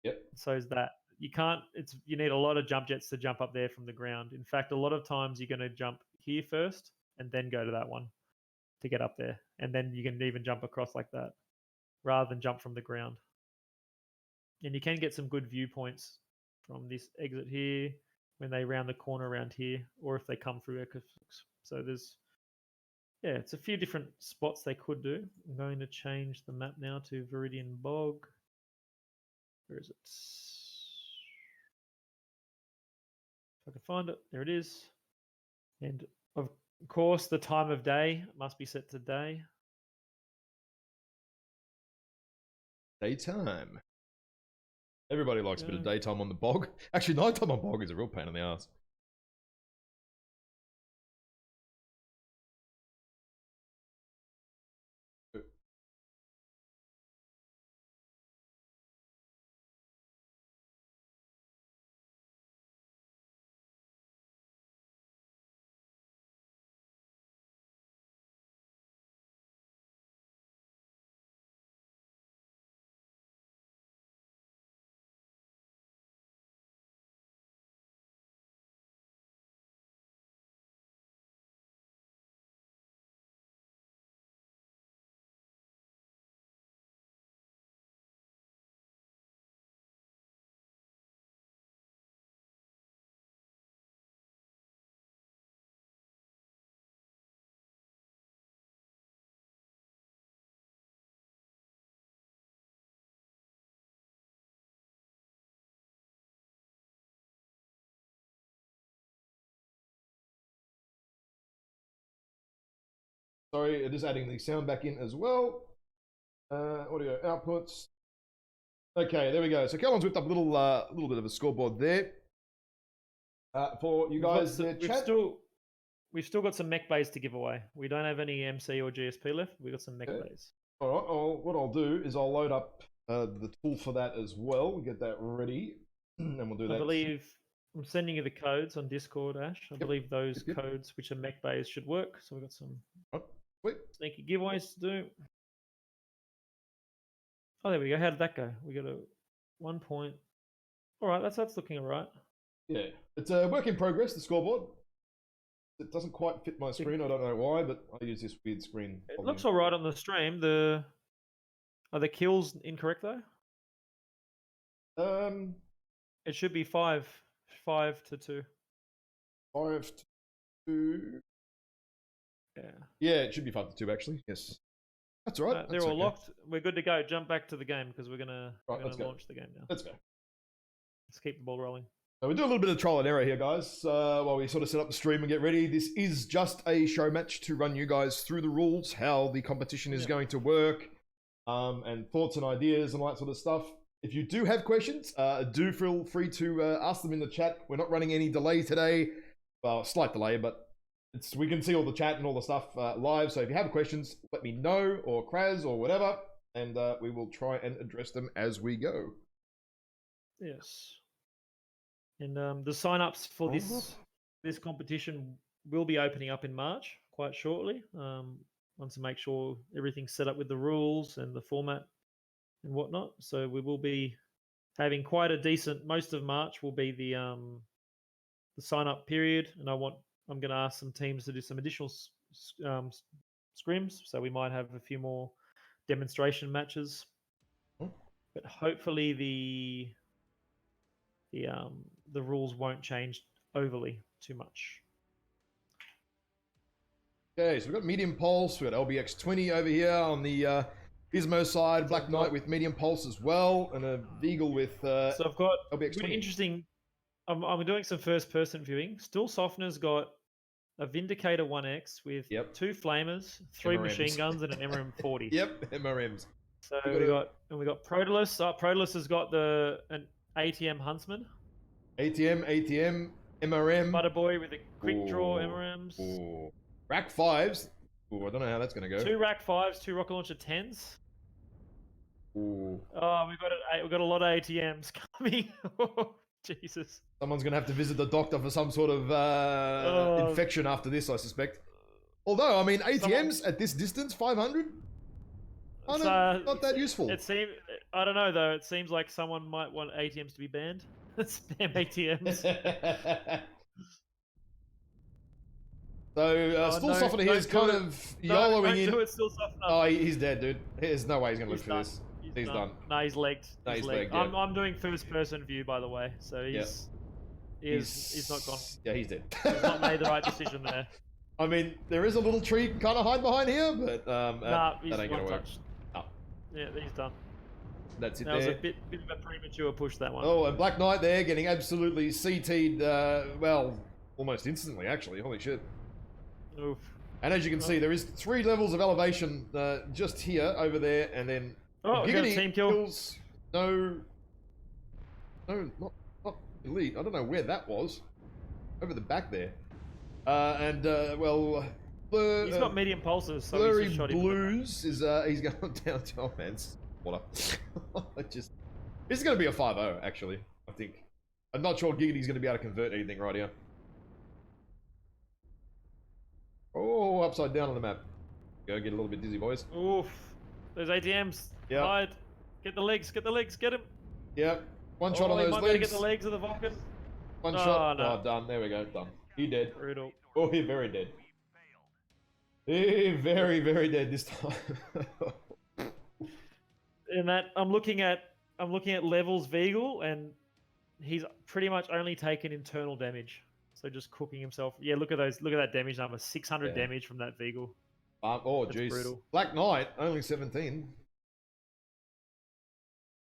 Yep. So is that. You need a lot of jump jets to jump up there from the ground. In fact, a lot of times you're going to jump here first and then go to that one to get up there. And then you can even jump across like that rather than jump from the ground. And you can get some good viewpoints from this exit here when they round the corner around here, or if they come through Ecoflux. So there's, yeah, it's a few different spots they could do. I'm going to change the map now to Viridian Bog. Where is it? If I can find it, there it is. And of course, the time of day must be set to day. Daytime. Everybody likes a bit of daytime on the bog. Actually, nighttime on bog is a real pain in the ass. Sorry, just adding the sound back in as well. Audio outputs. Okay, there we go. So Kellen's whipped up a little bit of a scoreboard there. For you guys, we've still got some mech bays to give away. We don't have any MC or GSP left. We've got some mech bays. All right. What I'll do is I'll load up the tool for that as well. We'll get that ready, and we'll do that. I believe I'm sending you the codes on Discord, Ash. I believe those codes, which are mech bays, should work. So we've got some sneaky giveaways to do. Oh, there we go. How did that go? We got a 1 point. All right, that's looking all right. Yeah, it's a work in progress, the scoreboard. It doesn't quite fit my screen. I don't know why, but I use this weird screen. It looks all right on the stream. Are the kills incorrect though? It should be 5 to 2. 5 to 2. Yeah, it should be 5 to 2 actually. Yes. That's all right. They're all locked. We're good to go. Jump back to the game because we're gonna launch the game now. Let's go. Let's keep the ball rolling. So we do a little bit of trial and error here, guys, while we sort of set up the stream and get ready. This is just a show match to run you guys through the rules, how the competition is going to work, and thoughts and ideas and all that sort of stuff. If you do have questions, do feel free to ask them in the chat. We're not running any delay today. Well, slight delay, but we can see all the chat and all the stuff live. So if you have questions, let me know, or Kraz, or whatever, and we will try and address them as we go. Yes. And the sign-ups for this competition will be opening up in March quite shortly. Want to make sure everything's set up with the rules and the format and whatnot. So we will be having quite a decent. Most of March will be the sign-up period, and I'm going to ask some teams to do some additional scrims. So we might have a few more demonstration matches, but hopefully the rules won't change overly too much. Okay, so we've got medium pulse, we've got LBX20 over here on the Gizmo side, Black Knight with medium pulse as well, and a Beagle with so I've got LBX20. Interesting, I'm doing some first person viewing. Still Softener's got a Vindicator 1X with 2 flamers, 3 machine guns, and an MRM40. Yep, MRMs. So we got Protolus. Protolus has got an ATM Huntsman. ATM, MRM. Butterboy with a quick draw MRMs. Ooh. Rack 5s. Ooh, I don't know how that's going to go. 2 Rack 5s, 2 Rocket Launcher 10s. Ooh. Oh, we've got a lot of ATMs coming. Jesus. Someone's going to have to visit the doctor for some sort of infection after this, I suspect. Although, I mean, ATMs at this distance, 500? Not that useful. I don't know though. It seems like someone might want ATMs to be banned. Spam ATMs. So Still Softener here is kind of YOLOing in. Don't do it, Still Softener. Oh, he's dead, dude. There's no way he's gonna live for this. He's done. No, he's legged. No, he's legged. I'm doing first person view, by the way. So He's not gone. Yeah, he's dead. He's not made the right decision there. I mean, there is a little tree you can kind of hide behind here, but nah, he's that ain't gonna work. Oh. Yeah, he's done. That's it. That was a bit of a premature push, that one. Oh, and Black Knight there getting absolutely CT'd, well, almost instantly, actually. Holy shit. Oof. And as you can see, there is 3 levels of elevation just here, over there, and then Giggity team kill. Kills, no, not elite. I don't know where that was. Over the back there. Well, he's got medium pulses, so Blurry he's just shot Blues is he's going down to offense. Water. This is going to be a 5-0, actually. I think. I'm not sure Giggity's going to be able to convert anything right here. Oh, upside down on the map. Go get a little bit dizzy, boys. Oof. Those ATMs. Yeah. Hide. Get the legs. Get the legs. Get him. Yep. One shot on those legs. Get the legs of the Vulcan. One shot. No. Oh, done. There we go. Done. He dead. Brutal. Oh, he very dead. He very, very dead this time. In that, I'm looking at levels Veagle, and he's pretty much only taken internal damage. So just cooking himself. Yeah, look at that damage number. 600 damage from that Veagle. Oh, jeez. Black Knight, only 17.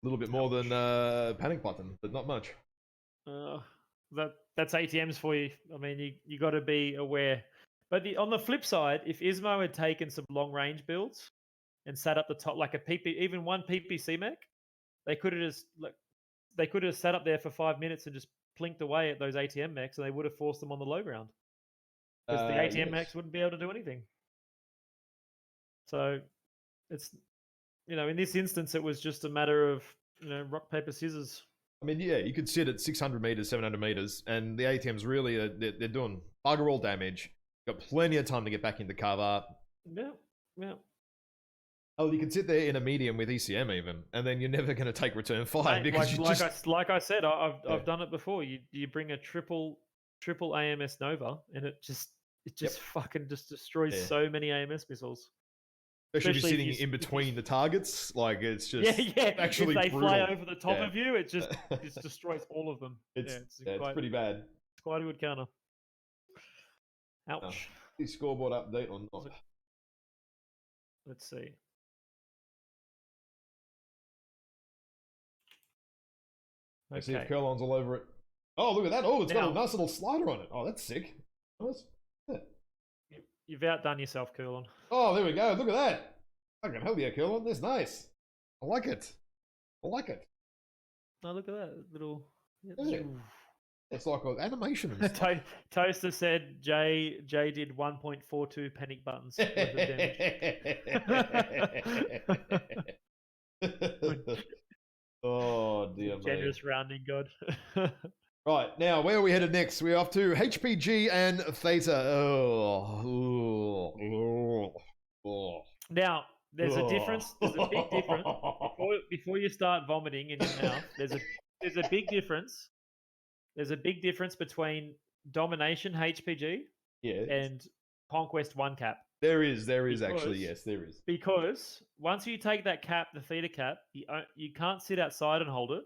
A little bit more than Panic Button, but not much. That's ATMs for you. I mean, you got to be aware. But on the flip side, if Ismo had taken some long range builds and sat up the top like a PP, even one PPC mech, they could have just sat up there for 5 minutes and just plinked away at those ATM mechs, and they would have forced them on the low ground because the ATM mechs wouldn't be able to do anything. So it's, in this instance, it was just a matter of rock paper scissors. I mean, yeah, you could sit at 600 meters, 700 meters, and the ATMs really they're doing bugger all damage. Got plenty of time to get back into cover. Yeah. Oh, you can sit there in a medium with ECM even, and then you're never going to take return fire because like I said, I've done it before. You bring a triple AMS Nova, and it just fucking just destroys so many AMS missiles. Especially if you're sitting in between the targets, like it's just actually if they brutal. fly over the top of you, it just destroys all of them. It's pretty bad. It's quite a good counter. Ouch. The scoreboard update or not? Let's see. I see if Curlon's all over it. Oh, look at that. Oh, it's got a nice little slider on it. Oh, that's sick. Nice. Yeah. You've outdone yourself, Curlon. Oh, there we go. Look at that. Fucking hell yeah, Curlon. That's nice. I like it. Oh, look at that little... Yeah. It's like an animation and stuff. Toaster said Jay did 1.42 panic buttons worth of damage. Oh dear, generous rounding god. Right, now where are we headed next? We're off to HPG and Theta. Now, there's a difference. There's a big difference. Before you start vomiting in your mouth, there's a big difference. There's a big difference between Domination HPG and Conquest 1 cap. There is actually, yes, there is. Because once you take that cap, the Theta cap, you can't sit outside and hold it.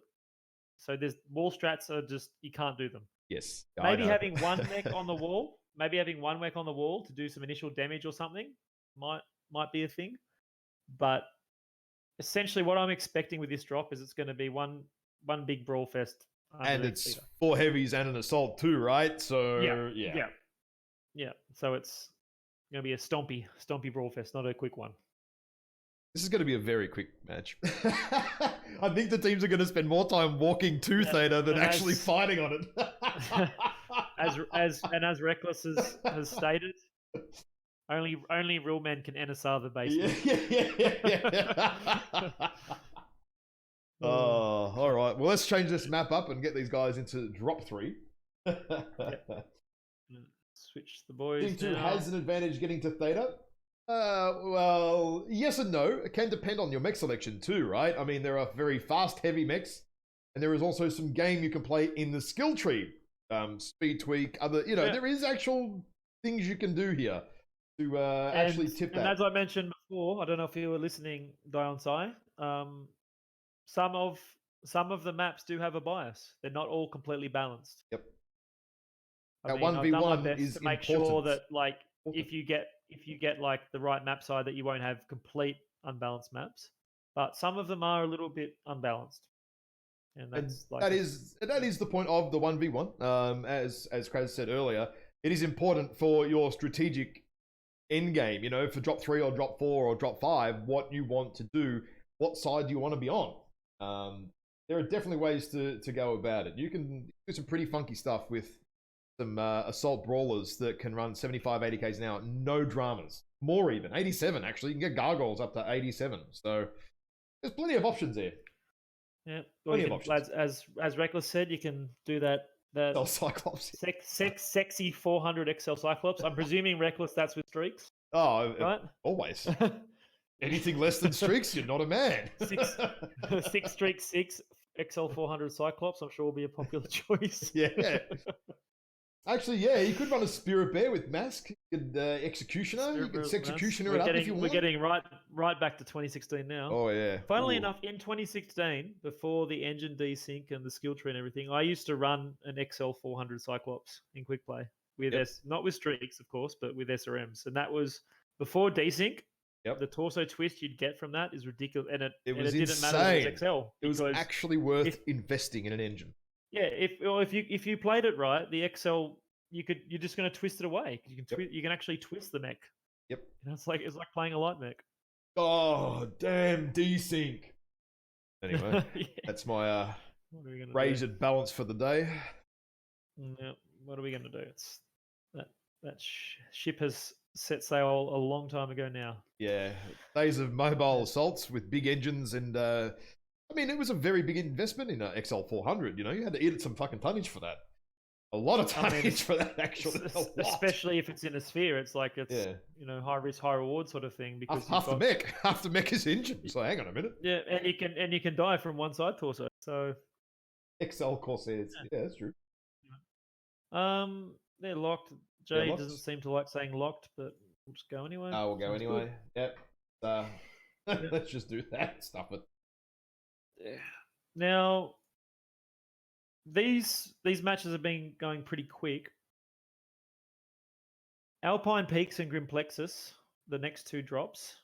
So there's wall strats are just, you can't do them. Yes. Maybe having one mech on the wall, to do some initial damage or something might be a thing. But essentially what I'm expecting with this drop is it's going to be one big brawl fest. And it's Theta. 4 heavies and an assault too, right? So yeah. So it's going to be a stompy brawl fest, not a quick one. This is going to be a very quick match. I think the teams are going to spend more time walking to Theta than actually fighting on it. as Reckless has stated, only real men can NSR the basement. Yeah. Oh, all right. Well, let's change this map up and get these guys into drop 3. Switch the boys. Team 2 has an advantage getting to Theta. Well, yes and no. It can depend on your mech selection too, right? I mean, there are very fast, heavy mechs, and there is also some game you can play in the skill tree. Speed tweak, other, there is actual things you can do here to actually tip that. And as I mentioned before, I don't know if you were listening, Dion Sai, some of the maps do have a bias. They're not all completely balanced. Yep. I've done my best to make sure that like if you get like the right map side, that you won't have complete unbalanced maps. But some of them are a little bit unbalanced, and that is the point of the 1v1. As Kraz said earlier, it is important for your strategic end game. You know, for drop 3 or drop 4 or drop 5, what you want to do, what side do you want to be on. There are definitely ways to go about it. You can do some pretty funky stuff with some assault brawlers that can run 75, 80Ks an hour, no dramas. More even, 87 actually. You can get gargoyles up to 87. So there's plenty of options there. Yeah, plenty of options. As Reckless said, you can do that XL Cyclops. Sexy 400 XL Cyclops. I'm presuming Reckless, that's with streaks. Oh, right? Always. Anything less than streaks, you're not a man. 6 streak 6 XL 400 Cyclops, I'm sure will be a popular choice. Yeah. Actually, yeah, you could run a Spirit Bear with Mask. You could Executioner. You could Executioner it up if you want. We're getting right back to 2016 now. Oh, yeah. Funnily enough, in 2016, before the engine desync and the skill tree and everything, I used to run an XL 400 Cyclops in quick play. With not with streaks, of course, but with SRMs. And that was before desync. Yep. The torso twist you'd get from that is ridiculous. And it was didn't insane. matter that it was XL. It was actually worth investing in an engine. Yeah, if you played it right, the XL you're just going to twist it away. You can actually twist the mech. Yep. You know, it's like playing a light mech. Oh damn desync. Anyway, that's my raised balance for the day. Yeah, what are we going to do? It's that ship has set sail a long time ago now. Yeah, days of mobile assaults with big engines and. I mean, it was a very big investment in XL 400. You know, you had to eat some fucking tonnage for that. A lot of tonnage for that, actually. Especially if it's in a sphere, it's like high risk, high reward sort of thing. Because half the mech is engine. So hang on a minute. Yeah, and you can die from one side torso. So XL Corsairs. Yeah, that's true. They're locked. Jay doesn't seem to like saying locked, but we'll just go anyway. Oh, we'll go anyway. Good. Yep. Let's just do that. Stuff it. Now, these matches have been going pretty quick. Alpine Peaks and Grimplexus, the next 2 drops.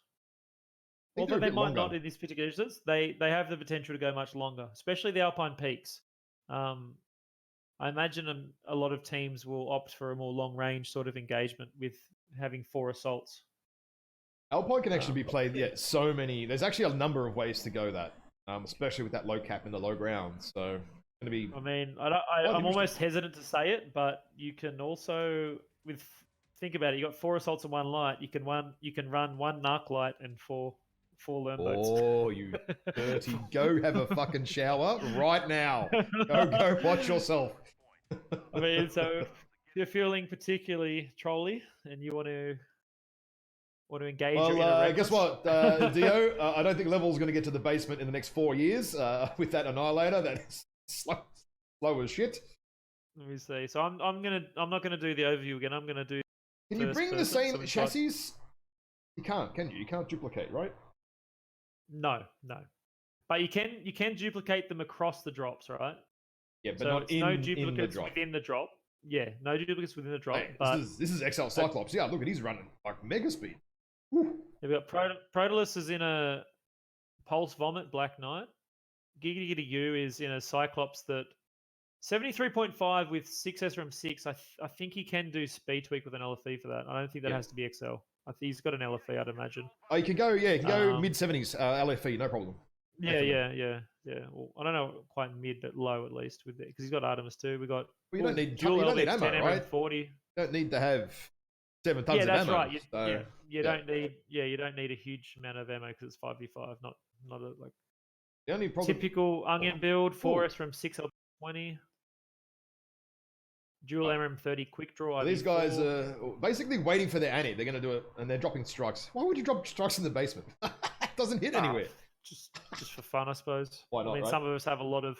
Although they might not in this particular instance, they have the potential to go much longer, especially the Alpine Peaks. I imagine a lot of teams will opt for a more long-range sort of engagement with having 4 assaults. Alpine can actually be played, so many. There's actually a number of ways to go that. Especially with that low cap and the low ground, so it's going to be. I mean, I'm almost hesitant to say it, but you can also think about it. You got 4 assaults and 1 light. You can run 1 narc light and 4 learn boats. Oh, you dirty! Go have a fucking shower right now. Go watch yourself. I mean, so if you're feeling particularly trolly and you want to engage. Well, guess what, Dio? I don't think Level's going to get to the basement in the next 4 years with that Annihilator. That is slow as shit. Let me see. So I'm not gonna do the overview again. I'm gonna do. Can you bring the same chassis? You can't, can you? You can't duplicate, right? No. But you can duplicate them across the drops, right? Yeah, but not no duplicates within the drop. Yeah, no duplicates within the drop. Hey, but this is XL Cyclops. Yeah, look at he's running like mega speed. Woo. We've got Protolus is in a Pulse Vomit Black Knight. Giggity Giggity U is in a Cyclops that 73.5 with 6 SRM 6. I think he can do speed tweak with an LFE for that. I don't think that has to be XL. I think he's got an LFE, I'd imagine. Oh, you can go mid 70s LFE, no problem. Yeah. Well, I don't know quite mid, but low at least with it because he's got Artemis too. We got. Well, you don't need ammo, right? 40. You don't need to have 7 tons of ammo. Yeah, that's right. You don't need a huge amount of ammo because it's 5v5, not a like. The only problem. Typical onion build, 4S from 6L20. Dual MM30 quick draw. These guys are basically waiting for their Annie. They're going to do it, and they're dropping strikes. Why would you drop strikes in the basement? It doesn't hit anywhere. Just for fun, I suppose. Why not? I mean, right? some of us have a lot of.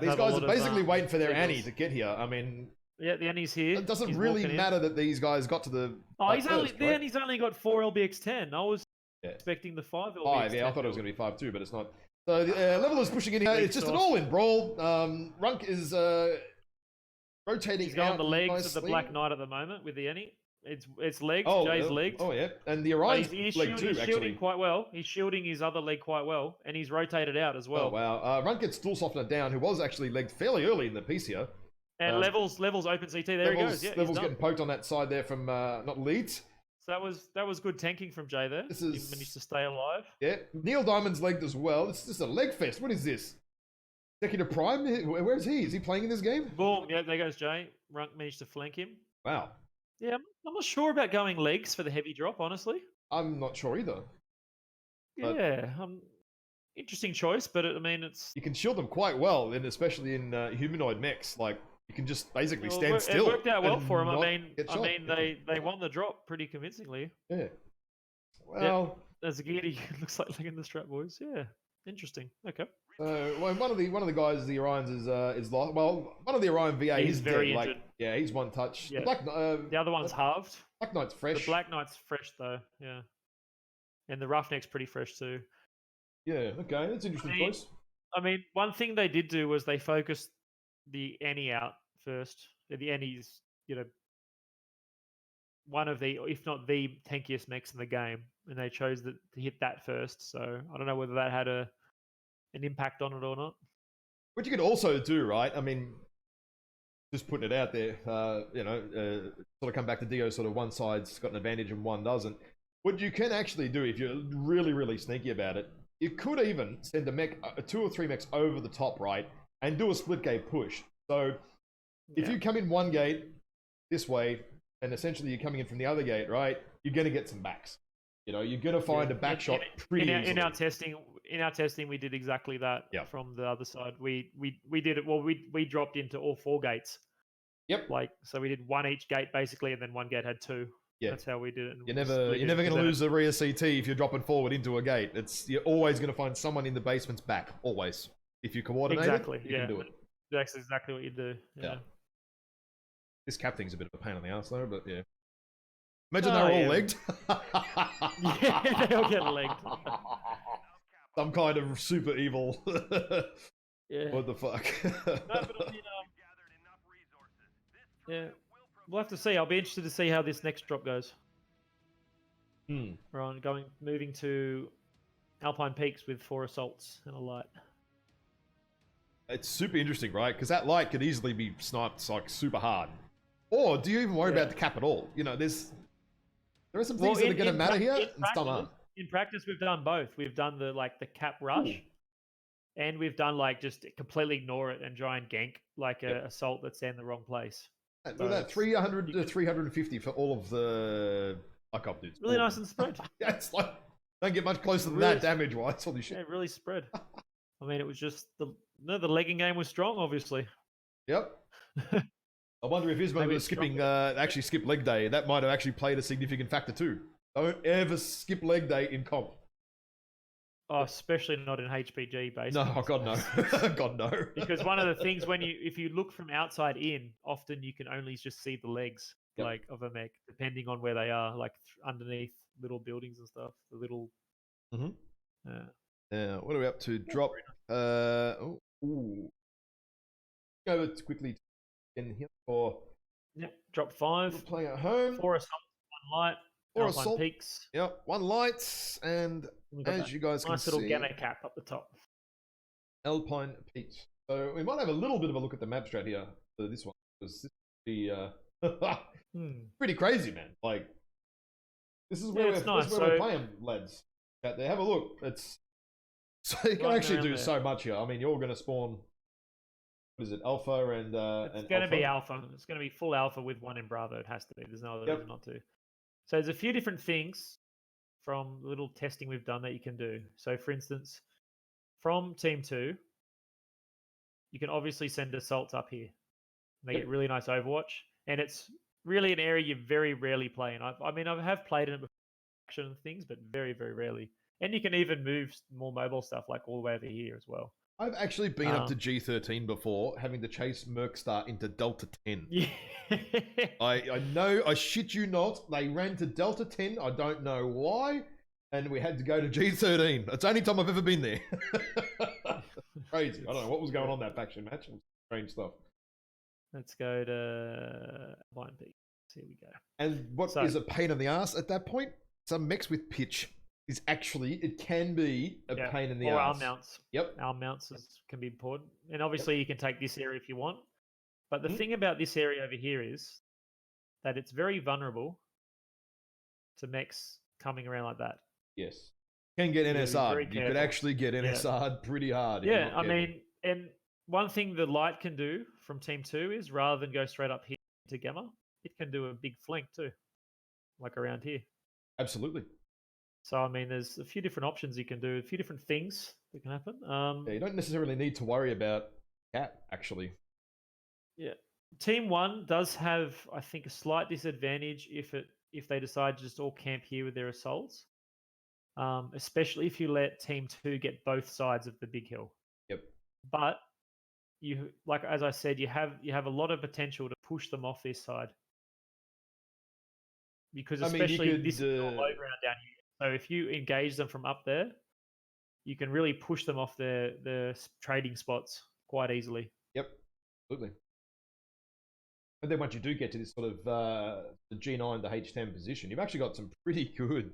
These guys are basically waiting for their Annie to get here. I mean, yeah, the Annie's here. It doesn't really matter that these guys got to the. Oh, the Annie's only got 4 LBX10. I was expecting the 5 LBX10. 5, yeah, I thought it was going to be 5 too, but it's not. So Level is pushing in here. It's just an all-in brawl. Runk is rotating. He's going out the legs nicely. of the Black Knight at the moment with the Any. It's legs. Oh, Jay's legs. Oh yeah, and the Orion's leg too. He's Actually, shielding quite well. He's shielding his other leg quite well, and he's rotated out as well. Oh wow, Runt still softener down, who was actually legged fairly early in the piece here. And levels open CT. There he goes. Yeah, levels getting poked on that side there from not Leeds. So that was good tanking from Jay there. He managed to stay alive. Yeah, Neil Diamond's legged as well. This is just a leg fest. What is this? Executive Prime? Where's he? Is he playing in this game? Boom. Yeah, there goes Jay. Runt managed to flank him. Wow. Yeah, I'm not sure about going legs for the heavy drop, honestly. I'm not sure either. Yeah, interesting choice, but I mean, it's... You can shield them quite well, and especially in humanoid mechs. Like, you can just basically stand still. It worked out well for him. I mean, they won the drop pretty convincingly. Yeah. Well... Yeah, there's a Geary. Looks like in the strap, boys. Yeah, interesting. Okay. Well, one of the guys, the Orions is lost. Well, one of the Orion VA he's very injured. Yeah, he's one touch. Yeah. The other one's halved. Black Knight's fresh. The Black Knight's fresh though. Yeah. And the Roughneck's pretty fresh too. Yeah. Okay, that's an interesting choice. I mean, one thing they did do was they focused the Any out first. The Any's, one of the, if not the tankiest mechs in the game, and they chose to hit that first. So I don't know whether that had an impact on it or not. What you could also do, right? I mean, just putting it out there, sort of come back to Dio, sort of one side's got an advantage and one doesn't. What you can actually do, if you're really, really sneaky about it, you could even send a mech, 2 or 3 mechs over the top, right? And do a split gate push. So if you come in one gate this way, and essentially you're coming in from the other gate, right? You're going to get some backs. You're going to find a back shot pretty easily. In our testing, we did exactly that from the other side. We did it. Well, we dropped into all 4 gates. Yep. So we did one each gate basically, and then one gate had 2. Yeah. That's how we did it. You're never going to lose the rear CT if you're dropping forward into a gate. You're always going to find someone in the basement's back. Always. If you coordinate you can do it. That's exactly what you do. Yeah. This cap thing's a bit of a pain in the ass though, but yeah. Imagine they're all legged. Yeah, they all get legged. Some kind of super evil. Yeah. What the fuck? No, but I mean, yeah. We'll have to see. I'll be interested to see how this next drop goes. We're on moving to Alpine Peaks with 4 assaults and a light. It's super interesting, right? Because that light could easily be sniped like super hard. Or do you even worry about the cap at all? There are some things that are going to matter here, and some aren't. In practice, we've done both. We've done the cap rush, and we've done just completely ignore it and try and gank an assault that's in the wrong place. Look at that, 300 to 350 for all of the up dudes. Really nice and spread. Yeah, it's like don't get much closer than that damage wise. Holy shit! Yeah, it really spread. I mean, it was just the legging game was strong, obviously. Yep. I wonder if Ismo was skipping, actually skip leg day. That might have actually played a significant factor too. Don't ever skip leg day in comp. Oh, especially not in HPG base. No, God no. God no. Because one of the things if you look from outside in, often you can only just see the legs of a mech, depending on where they are, underneath little buildings and stuff. The little. Yeah. What are we up to? Drop. Go quickly. In here for drop 5. We're playing at home. 4 assaults, 1 light. 4 Alpine assault. Peaks. Yep, 1 light, and as you guys can see, nice little gamma cap up the top. Alpine Peaks. So we might have a little bit of a look at the map strat here for this one, because this would be pretty crazy, man. This is where we're playing, lads. Out there, have a look. So you can actually do so much here. I mean, you're going to spawn. What is it, Alpha and it's going to be Alpha. It's going to be full Alpha with 1 in Bravo. It has to be. There's no other reason not to. So there's a few different things from the little testing we've done that you can do. So for instance, from Team 2, you can obviously send assaults up here. They get really nice Overwatch. And it's really an area you very rarely play in. I have played in it before action things, but very, very rarely. And you can even move more mobile stuff all the way over here as well. I've actually been up to G13 before, having to chase Mercstar into Delta 10. Yeah. I know, I shit you not, they ran to Delta 10, I don't know why, and we had to go to G13. It's the only time I've ever been there. Crazy. I don't know what was going on that faction match. Strange stuff. Let's go to Alpine Peaks. Here we go. And what is a pain in the ass at that point? Some mix with pitch is actually, it can be a pain in the ass. Or arm mounts. Yep. Arm mounts can be important. And obviously you can take this area if you want. But the thing about this area over here is that it's very vulnerable to mechs coming around like that. Yes. Can get NSR. You could actually get NSR pretty hard. Yeah, I mean, and one thing the light can do from Team 2 is rather than go straight up here to Gamma, it can do a big flank too, like around here. Absolutely. So, I mean, there's a few different options you can do, a few different things that can happen. You don't necessarily need to worry about Cat, actually. Yeah. Team 1 does have, I think, a slight disadvantage if they decide to just all camp here with their assaults. Especially if you let Team 2 get both sides of the big hill. Yep. But you, like as I said, you have a lot of potential to push them off this side. Because especially this is all low ground down here. So if you engage them from up there, you can really push them off their trading spots quite easily. Yep, absolutely. But then once you do get to this sort of the G9 to H10 position, you've actually got some pretty good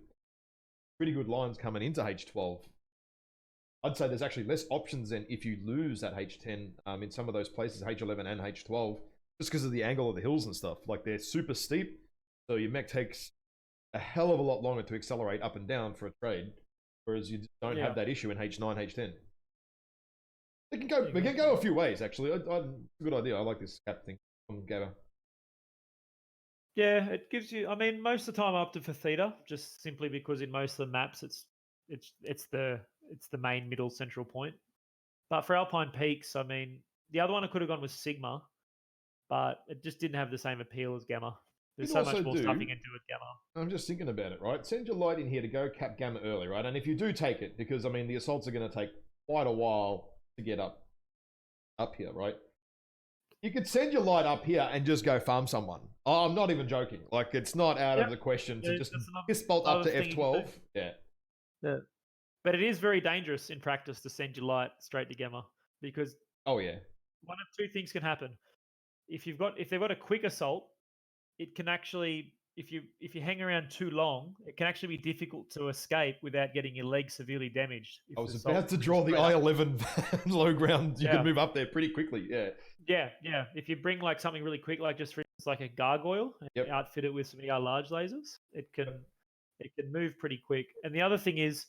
lines coming into H12. I'd say there's actually less options than if you lose that H10 in some of those places, H11 and H12, just because of the angle of the hills and stuff. Like, they're super steep, so your mech takes a hell of a lot longer to accelerate up and down for a trade, whereas you don't have that issue in H9, H10. It can go a few ways, actually. It's a good idea. I like this cap thing from Gabba. Yeah, it gives you. I mean, most of the time I opted for theta, just simply because in most of the maps it's the main middle central point. But for Alpine Peaks, I mean, the other one I could have gone was Sigma, but it just didn't have the same appeal as Gamma. There's so much more stuff you can do with Gamma. I'm just thinking about it, right? Send your light in here to go cap Gamma early, right? And if you do take it, because I mean the assaults are going to take quite a while to get up here, right? You could send your light up here and just go farm someone. Oh, I'm not even joking. Like, it's not out of the question to just fist bolt up to F12. Yeah. But it is very dangerous in practice to send your light straight to Gamma, because one of two things can happen. If they've got a quick assault, it can actually, if you hang around too long, it can actually be difficult to escape without getting your leg severely damaged. I was about to draw the I-11 low ground. You can move up there pretty quickly. Yeah. If you bring like something really quick, like just for instance, like a gargoyle, and outfit it with some ER large lasers, it can move pretty quick. And the other thing is,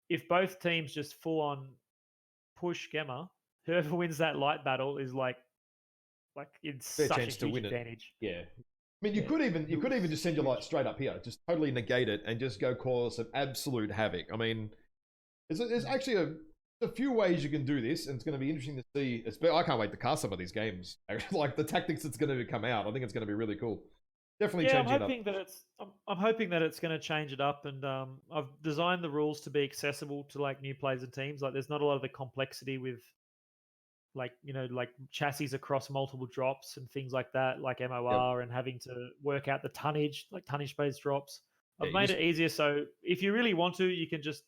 if both teams just full on push Gamma, whoever wins that light battle is like in such a huge advantage. Yeah. I mean, you could even just send your light straight up here, just totally negate it, and just go cause some absolute havoc. I mean, there's actually a few ways you can do this, and it's going to be interesting to see. I can't wait to cast some of these games. Like the tactics that's going to come out, I think it's going to be really cool. Definitely change it up. I'm hoping that it's going to change it up, and I've designed the rules to be accessible to like new players and teams. Like, there's not a lot of the complexity with like chassis across multiple drops and things like that, like MOR, and having to work out the tonnage, like tonnage-based drops. I've made it easier, so if you really want to, you can just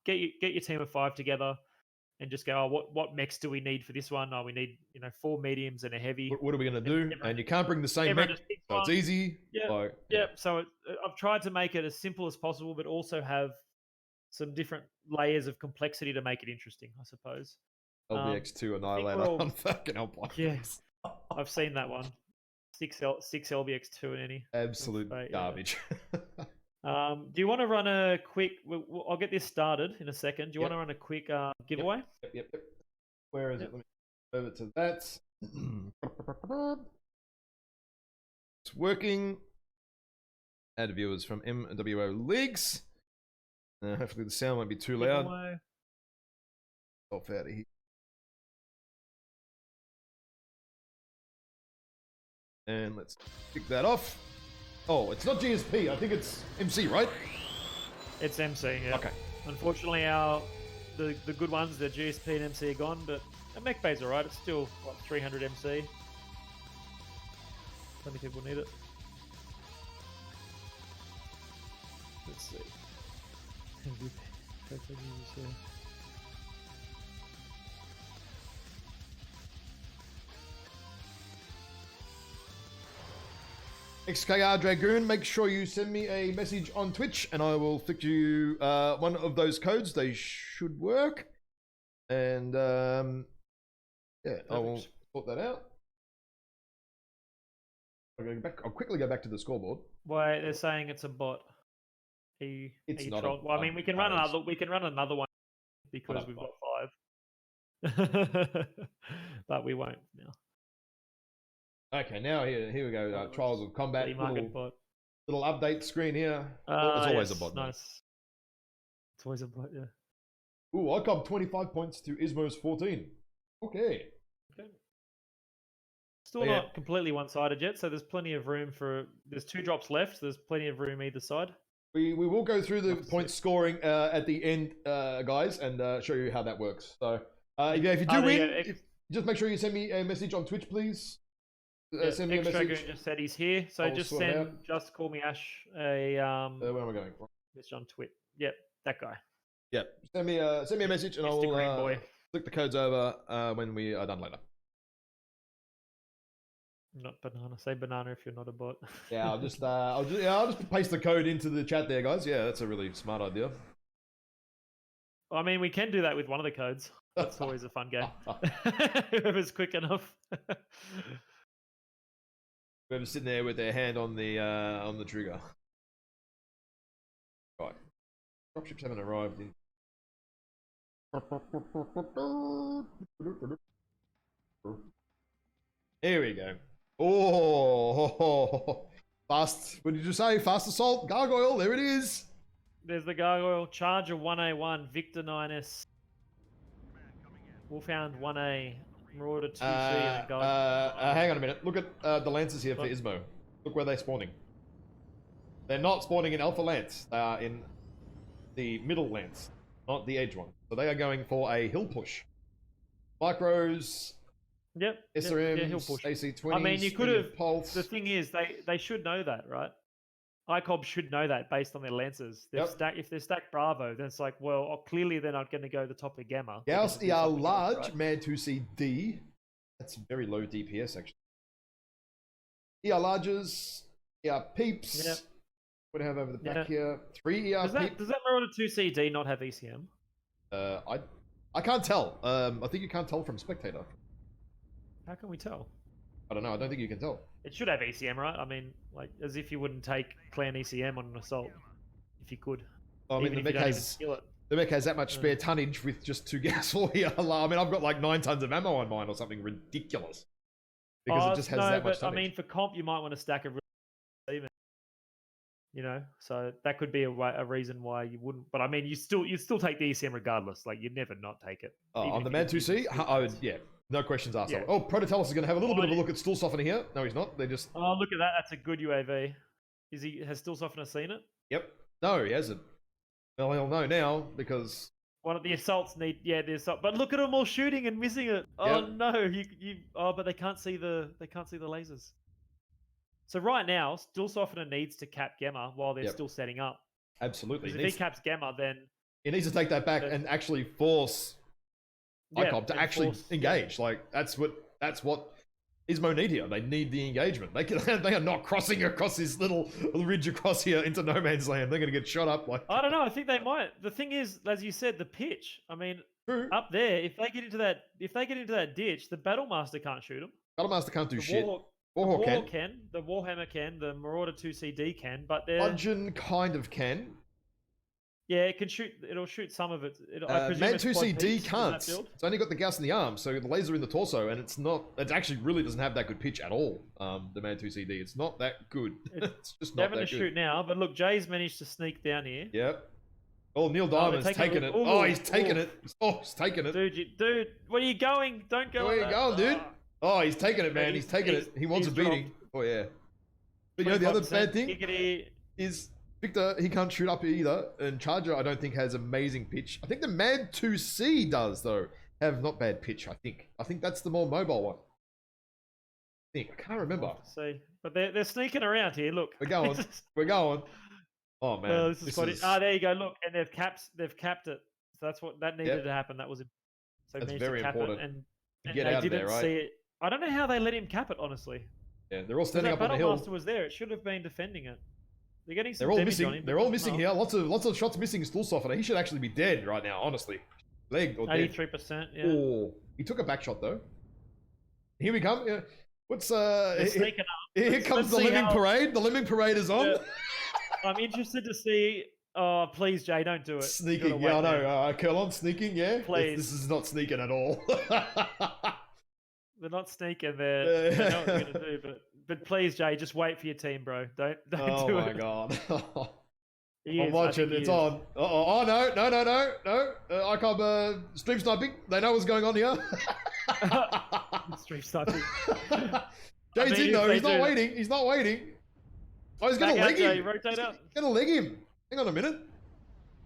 get your team of 5 together and just go, oh, what mechs do we need for this one? Oh, we need 4 mediums and a heavy. What are we going to do? And you can't bring the same mech, so it's easy. So I've tried to make it as simple as possible, but also have some different layers of complexity to make it interesting, I suppose. LBX2 Annihilator on fucking Alpine. Yes, I've seen that one. 6 LBX2 in any. Absolute garbage. Do you want to run a quick? I'll get this started in a second. Do you want to run a quick giveaway? Yep. Where is it? Let me move it to that. It's working. Add viewers from MWO Leagues. Hopefully the sound won't be too loud. Off out of here. And let's kick that off. Oh, it's not GSP. I think it's MC, right? It's MC, yeah. Okay. Unfortunately, the good ones, the GSP and MC are gone, but the mech bay's alright. It's still, 300 MC. Plenty of people need it. Let's see. XKR Dragoon, make sure you send me a message on Twitch and I will flick you one of those codes. They should work. And yeah, I will sort that out. I'll quickly go back to the scoreboard. Wait, they're saying it's a bot. It's not. Well, I mean, we can run another. We can run another one because we've got 5, but we won't now. Okay, now here we go. Trials of Combat. Little update screen here. It's always a bot. Nice. It's always a bot. Yeah. Ooh, I copped 25 points to Ismo's 14. Okay. Still not completely one-sided yet, so there's plenty of room for. There's 2 drops left. There's plenty of room either side. We will go through the point scoring at the end, guys, and show you how that works. So if you do win, just make sure you send me a message on Twitch, please. Send me a message. Just said he's here, so just call me Ash a where am I going? message on Twitch. Yep, that guy. Yep. Send me a message and I'll flick the codes over when we are done later. Not banana. Say banana if you're not a bot. Yeah, I'll just paste the code into the chat there, guys. Yeah, that's a really smart idea. I mean, we can do that with one of the codes. That's always a fun game. Whoever's quick enough. Whoever's sitting there with their hand on the trigger. Right. Dropships haven't arrived in. Here we go. Oh, fast. What did you say? Fast assault, gargoyle. There it is. There's the gargoyle. Charger 1A1, Victor 9S. Wolfhound 1A, Marauder 2C, and gargoyle. Hang on a minute. Look at the lances here for Ismo. Look where they're spawning. They're not spawning in Alpha Lance. They are in the middle lance, not the edge one. So they are going for a hill push. Micros. Yep. SRMs, hill push. AC20s. I mean, you could have. Pulse. The thing is, they should know that, right? ICOB should know that based on their lances. If they're stacked Bravo, then it's like, well, clearly they're not going to go the top of Gamma. Gauss ER large, right? Man 2C D. That's very low DPS actually. ER larges, ER peeps. Yep. What do I have over the back here? 3 ER peeps. Does that Marauder 2C D not have ECM? I can't tell. I think you can't tell from Spectator. How can we tell? I don't know. I don't think you can tell. It should have ECM, right? I mean, like, as if you wouldn't take clan ECM on an assault if you could. I mean, the mech has that much spare tonnage with just 2 gas for here. I mean, I've got like 9 tons of ammo on mine or something ridiculous. Because it just has that much tonnage. I mean, for comp, you might want to stack a really even. You know, so that could be a reason why you wouldn't. But I mean, you'd still take the ECM regardless. Like, you'd never not take it. On the Man 2C, I would, yeah. No questions asked. Yeah. Oh, Prototalis is going to have a little bit of a look at Stool Softener here. No, he's not. They just. Oh, look at that. That's a good UAV. Has Stool Softener seen it? Yep. No, he hasn't. Well, he'll know now because. One of the assaults need. Yeah, the assault. But look at them all shooting and missing it. Oh no! But they can't see the lasers. So right now, Stool Softener needs to cap Gamma while they're still setting up. Absolutely. Because if he caps Gamma, then he needs to take that back and actually force. ICOB to actually engage. Like that's what Ismo need here. They need the engagement. They are not crossing across this little ridge across here into no man's land. They're going to get shot up. Like I don't know. I think they might. The thing is, as you said, the pitch. I mean, up there, if they get into that ditch, the Battlemaster can't shoot them. Battlemaster can't do shit. Warhawk can. The Warhammer can. The Marauder 2CD can. But Bludgeon kind of can. Yeah, it can shoot. It'll shoot some of it. Man 2CD can't. It's only got the Gauss in the arm, so the laser in the torso, and it's not. It actually really doesn't have that good pitch at all. The Man 2CD, it's not that good. It's just not that good. Having to shoot now, but look, Jay's managed to sneak down here. Yep. Oh, Neil Diamond's taking it. Oh, he's taking it. Oh, he's taking it. Dude, where are you going? Don't go. Where are you going, dude? Oh, he's taking it, man. He's taking it. He wants a beating. Oh yeah. But you know the other bad thing is. Victor, he can't shoot up either, and Charger, I don't think, has amazing pitch. I think the Man 2C does, though, have not bad pitch, I think. I think that's the more mobile one. I can't remember. See, but they're sneaking around here, look. We're going. We're going. Oh, man. This is funny. There you go, look, and they've capped it. So that's what that needed to happen. That was so that's very important. And get out of there, right? See it. I don't know how they let him cap it, honestly. Yeah, they're all standing up on the hill. Battlemaster was there. It should have been defending it. They're getting some They're all damage missing. on him. They're all missing here. Lots of shots missing. Stool softener. He should actually be dead right now. Honestly, legged or dead. 83%. Yeah. Oh, he took a back shot though. Here we come. Yeah. What's sneaking up. Here comes the lemming parade. The lemming parade is on. Yeah. I'm interested to see. Oh, please, Jay, don't do it. Sneaking, yeah, I know. Curlon sneaking, yeah. Please. This is not sneaking at all. They're not sneaking. They know what they're gonna do, but please, Jay, just wait for your team, bro. Don't do it. Oh my god. I'm watching. It's on. Oh no. ICOB stream sniping. They know what's going on here. Stream sniping. Jay's in though. He's not waiting. He's not waiting. Oh, he's gonna leg him. Rotate up. Gonna leg him. Hang on a minute.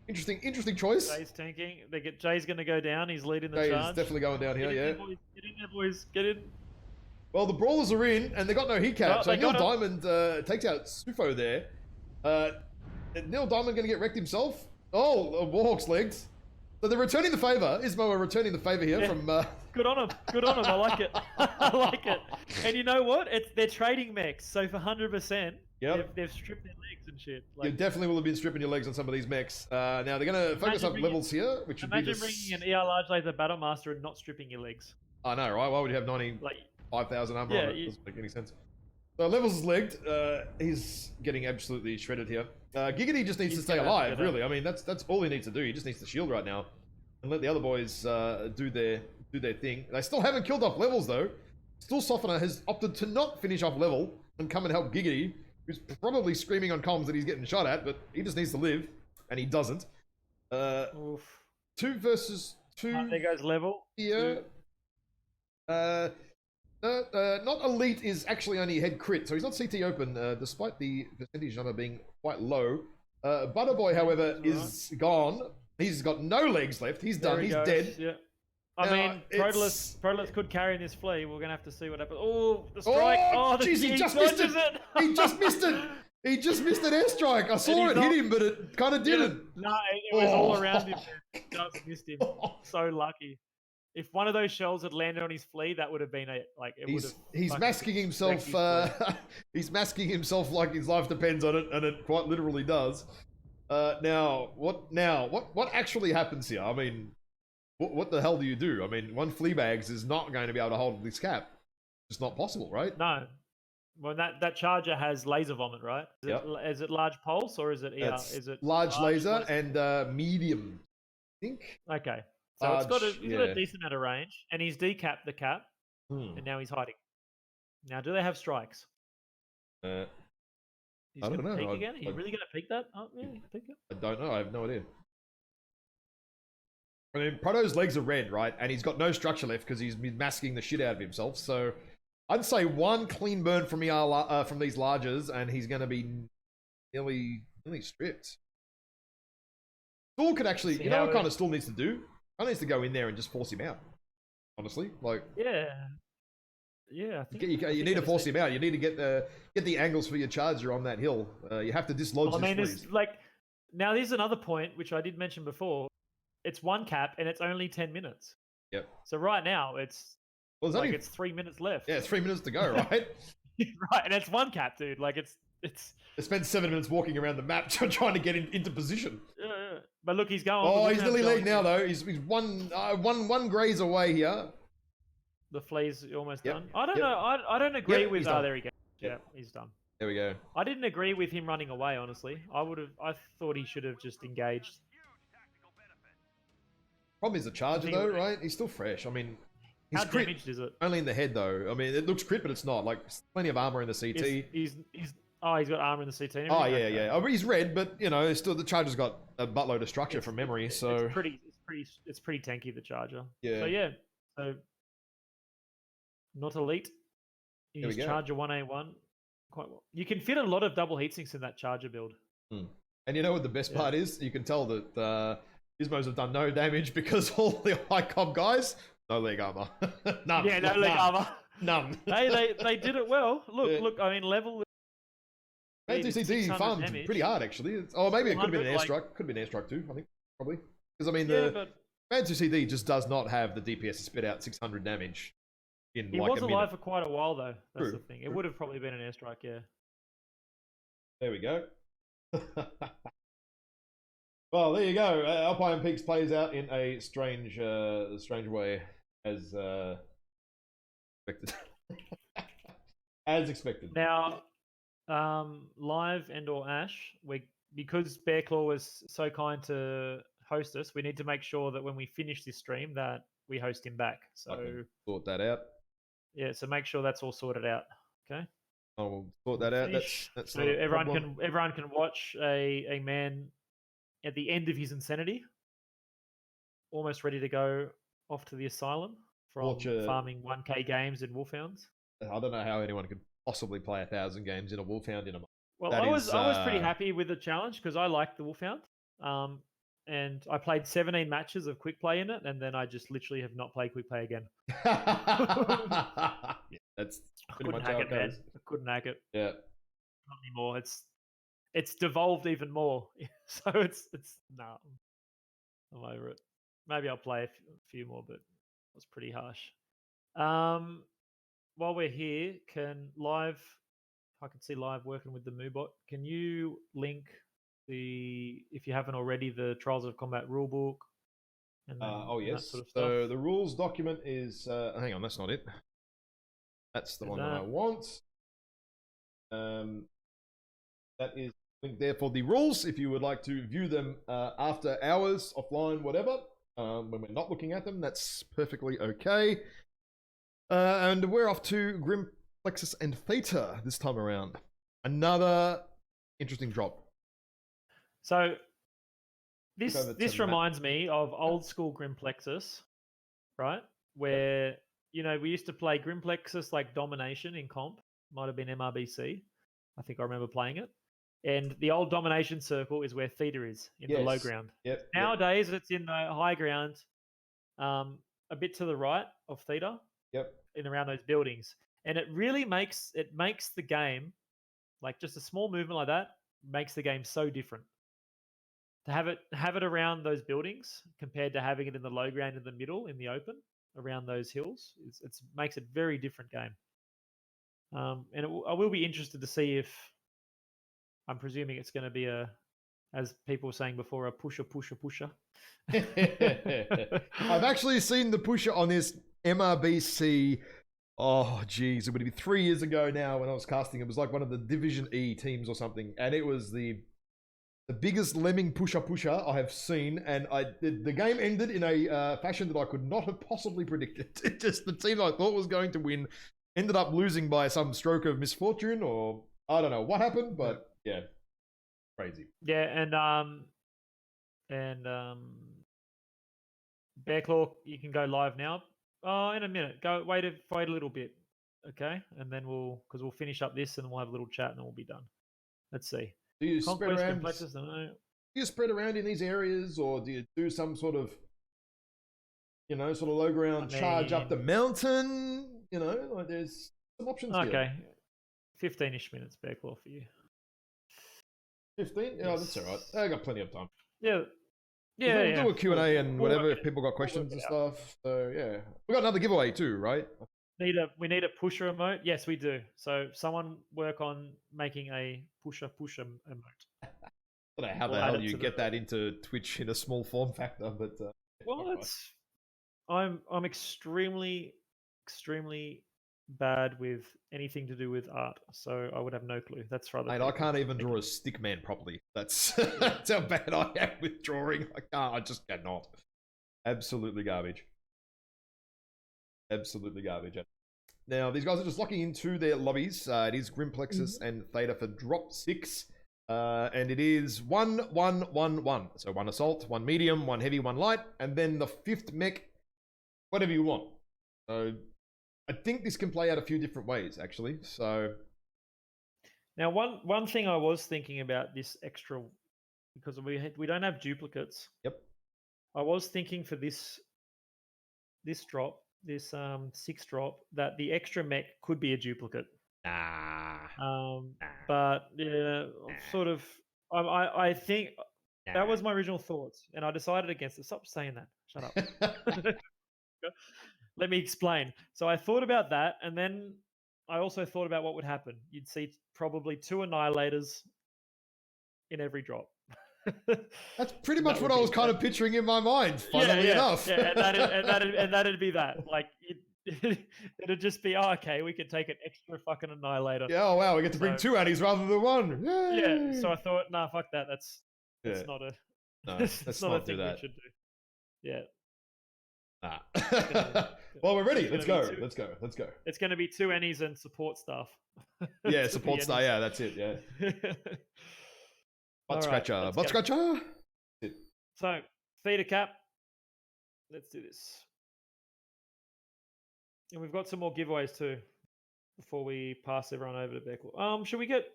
Interesting choice. Jay's tanking. Jay's gonna go down. He's leading the charge. charge. He's definitely going down here. Yeah. Get in there, boys. Get in. Well, the brawlers are in, and they got no heat cap. So Neil Diamond takes out Sufo there. Neil Diamond gonna get wrecked himself. Oh, Warhawk's legged. So they're returning the favor. Ismo are returning the favor here from. Good on him. Good on him. I like it. I like it. And you know what? They're trading mechs. So for 100%, they've stripped their legs and shit. You definitely will have been stripping your legs on some of these mechs. Now they're going to focus up levels here, which would be imagine bringing an ER large laser Battlemaster and not stripping your legs. I know, right? Why would you have 95,000 armor on it? Doesn't make any sense. So Levels is legged. He's getting absolutely shredded here. Giggity just needs to stay alive, really. I mean, that's all he needs to do. He just needs to shield right now and let the other boys do their thing. They still haven't killed off Levels though. Still Softener has opted to not finish off Level and come and help Giggity, who's probably screaming on comms that he's getting shot at, but he just needs to live, and he doesn't. 2 versus 2. There goes Level. Yeah. Not elite is actually only head crit, so he's not CT open, despite the percentage number being quite low. Butterboy, however, is gone. He's got no legs left. He's done. He's dead. Yeah. I mean, Protolus could carry this flea. We're gonna have to see what happens. Oh, the strike! Oh, jeez, he just missed it. He just missed it. He just missed an airstrike. I saw it hit him, but it kind of didn't. No, it was all around him. It just missed him. So lucky. If one of those shells had landed on his flea, that would have been He's masking himself. He's masking himself like his life depends on it, and it quite literally does. Now what actually happens here? I mean, what the hell do you do? I mean, one Fleabags is not going to be able to hold this cap. It's not possible, right? No. Well, that charger has laser vomit, right? Is it large pulse or is it ER? Is it large laser and medium? I think. Okay. So he's got a decent amount of range, and he's decapped the cap, and now he's hiding. Now, do they have strikes? I don't know. Peek again? Are you really going to peek that? Oh, yeah, peek it. I don't know. I have no idea. I mean, Proto's legs are red, right? And he's got no structure left because he's been masking the shit out of himself. So I'd say one clean burn from from these larges, and he's going to be nearly stripped. Stool could actually, you know what kind of Stool needs to do? I needs to go in there and just force him out. Honestly, like yeah. I think you need to force him out. You need to get the angles for your charger on that hill. You have to dislodge. I mean, it's now there's another point which I did mention before. It's one cap and it's only 10 minutes. Yep. So right now it's it's 3 minutes left. Yeah, 3 minutes to go, right? Right, and it's one cap, dude. Like it's. They spent 7 minutes walking around the map trying to get into position. Yeah. But look, he's going. Oh, he's nearly legged now, though. He's one graze away here. The flea's almost done. I don't know. I don't agree with. Oh, there he goes. Yeah, he's done. There we go. I didn't agree with him running away. Honestly, I thought he should have just engaged. Problem is the charger, though, right? He's still fresh. I mean, how damaged is it? Only in the head, though. I mean, it looks crit, but it's not. Like, plenty of armor in the CT. He's got armor in the CT. Oh yeah. Oh, he's red, but you know, still the charger's got a buttload of structure from memory. So it's pretty tanky, the charger. Yeah. So not elite. He's charger 1A1. Quite well. You can fit a lot of double heatsinks in that charger build. And you know what the best part is? You can tell that Gizmos have done no damage because all the high cob guys, no leg armor. None. Yeah, no leg armor. None. They did it well. Look. I mean, level. ToC farmed pretty hard, actually. Maybe it could have been an airstrike. Could have been an airstrike too, I think, probably. Because, I mean, the ToC just does not have the DPS to spit out 600 damage in He like was a alive minute. for quite a while, though. That's the True, thing. It true. would have probably been an airstrike, yeah. There we go. Well, there you go. Alpine Peaks plays out in a strange way, as expected. As expected. Now, Live and/or Ash, because Bear Claw was so kind to host us, we need to make sure that when we finish this stream that we host him back. I So can sort that out. yeah, so make sure that's all sorted out. Okay. I will sort that out. That's so not a everyone problem. can watch a man at the end of his insanity, almost ready to go off to the asylum from farming 1K games in Wolfhounds. I don't know how anyone could possibly play 1,000 games in a Wolfhound in a month. Well, I was pretty happy with the challenge because I liked the Wolfhound. And I played 17 matches of quick play in it, and then I just literally have not played quick play again. Yeah, that's pretty much how it goes. I couldn't hack it. Yeah. Not anymore. It's devolved even more. So it's no. I'm over it. Maybe I'll play a few more, but it was pretty harsh. While we're here, I can see Live working with the Moobot. Can you link if you haven't already, the Trials of Combat rulebook? Oh yes. That sort of so the rules document is. Hang on, that's not it. That's the one that I want. That is linked there for the rules. If you would like to view them after hours, offline, whatever, when we're not looking at them, that's perfectly okay. And we're off to Grim Plexus and Theta this time around. Another interesting drop. So this reminds me of old school Grim Plexus, right? Where we used to play Grim Plexus like Domination in comp. Might have been MRBC. I think I remember playing it. And the old Domination circle is where Theta is in the low ground. Yep. Nowadays it's in the high ground, a bit to the right of Theta. Yep. In around those buildings, and it really makes the game, like just a small movement like that makes the game so different. To have it around those buildings compared to having it in the low ground in the middle in the open around those hills, it makes a very different game. And I will be interested to see if, I'm presuming it's going to be as people were saying before, a pusher. I've actually seen the pusher on this MRBC. Oh, geez, it would be 3 years ago now when I was casting. It was like one of the Division E teams or something, and it was the biggest lemming pusher I have seen. And the game ended in a fashion that I could not have possibly predicted. It just, the team I thought was going to win ended up losing by some stroke of misfortune, or I don't know what happened, but yeah, crazy. Yeah, and Bear Claw, you can go live now. Oh, in a minute. Go wait a little bit, okay? And then we'll finish up this and we'll have a little chat and then we'll be done. Let's see. Do you spread around? Do you spread around in these areas, or do you do some sort of, sort of low ground charge up the mountain? Like there's some options. Okay, 15-ish minutes Bear Claw for you. 15? Yes. Oh, that's all right. I got plenty of time. Yeah. We'll do a Q&A and whatever if people got questions and stuff. So yeah, we got another giveaway too, right? We need a pusher emote. Yes, we do. So someone work on making a pusher emote. I don't know how the hell you get that into Twitch in a small form factor, but well, I'm extremely bad with anything to do with art, so I would have no clue. That's rather. Mate, I can't even draw a stick man properly. That's that's how bad I am with drawing. I just cannot. Absolutely garbage. Absolutely garbage. Now these guys are just locking into their lobbies. It is Grim Plexus and Theta for drop 6, and it is 1-1-1-1. So 1 assault, 1 medium, 1 heavy, 1 light, and then the 5th mech, whatever you want. So I think this can play out a few different ways, actually. So now, one thing I was thinking about this extra, because we don't have duplicates. Yep. I was thinking for this drop, this 6 drop, that the extra mech could be a duplicate. But yeah, sort of. I think that was my original thoughts, and I decided against it. Stop saying that. Shut up. Let me explain. So I thought about that, and then I also thought about what would happen. You'd see probably 2 Annihilators in every drop. That's pretty much what I was kind of picturing in my mind, funnily enough. Yeah, and that'd be that. Like, it'd just be, oh, okay, we could take an extra fucking Annihilator. Yeah, oh wow, we get to bring 2 Annies rather than 1. Yay! Yeah, so I thought, nah, fuck that. That's not a... No, that's not a thing we should do. Yeah. Nah. Well, we're ready. Let's go. Let's go. It's going to be 2 Annies and support staff. Yeah, support staff. Yeah, that's it. Yeah. Butt scratcher. Butt scratcher. So, feeder cap. Let's do this. And we've got some more giveaways too before we pass everyone over to Beckle. Should we get...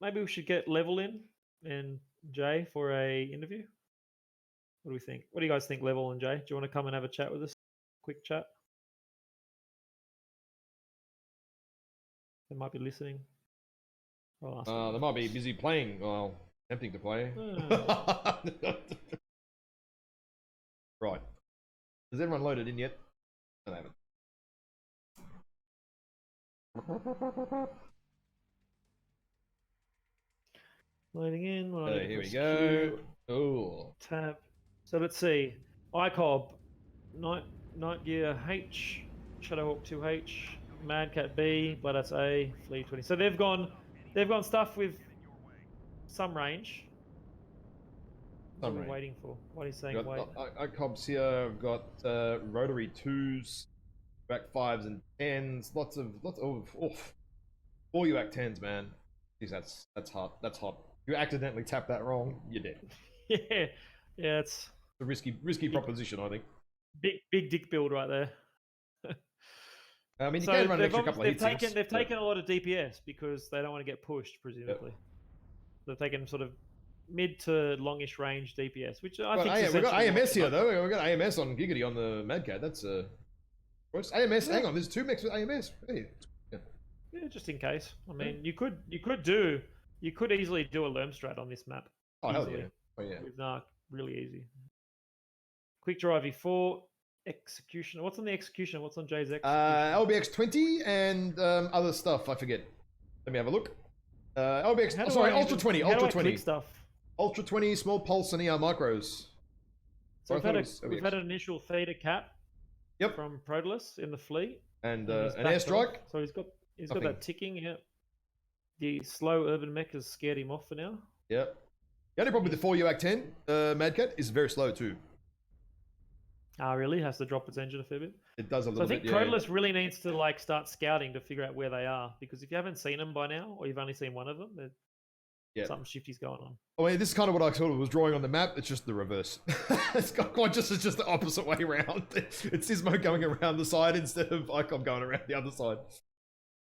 Maybe we should get Level in and Jay for a interview? What do we think? What do you guys think, Level and Jay? Do you want to come and have a chat with us? Quick chat. They might be listening. They might be busy playing. Well, attempting to play. Right. Has everyone loaded in yet? No, they haven't. Loading in. Here we go. Oh. Tab. So let's see. ICOB, Night Gear H, Shadowhawk 2H, Madcat B, but that's A, Flea 20. So they've gone stuff with some range. What are we waiting for? What are you saying? Wait. ICOBs here. I've got rotary 2s, UAC 5s and 10s. Lots of 4 UAC 10s, man. Jeez, that's hot. That's hot. You accidentally tap that wrong, you're dead. Yeah, it's a risky proposition, I think. Big dick build right there. I mean, you can run an extra couple of hits. They've taken a lot of DPS because they don't want to get pushed, presumably. Yep. They've taken sort of mid to longish range DPS, which I think. We've got AMS here though. We've got AMS on Giggity on the Madcat. That's AMS. Hang on, there's 2 mechs with AMS. Hey. Yeah, just in case. I mean, you could easily do a Lerm strat on this map. Oh hell yeah! Oh yeah. With Narc, really easy. Quick Draw IV4 execution. What's on the execution? What's on Jay's execution? LBX 20 and other stuff. I forget. Let me have a look. LBX. Sorry, Ultra 20. Ultra 20 stuff. Ultra 20 small pulse and ER micros. So we've had an initial feeder cap. Yep. From Proteus in the fleet. And an airstrike. So he's got that ticking. Yeah. The slow urban mech has scared him off for now. Yep. The only problem with the 4 UAC 10 Madcat is very slow too. Really? Has to drop its engine a fair bit? It does a little bit, I think Proteus really needs to start scouting to figure out where they are, because if you haven't seen them by now, or you've only seen one of them, something shifty's going on. I mean, this is kind of what I sort of was drawing on the map. It's just the reverse. It's just the opposite way around. It's Sismo going around the side instead of ICOB going around the other side.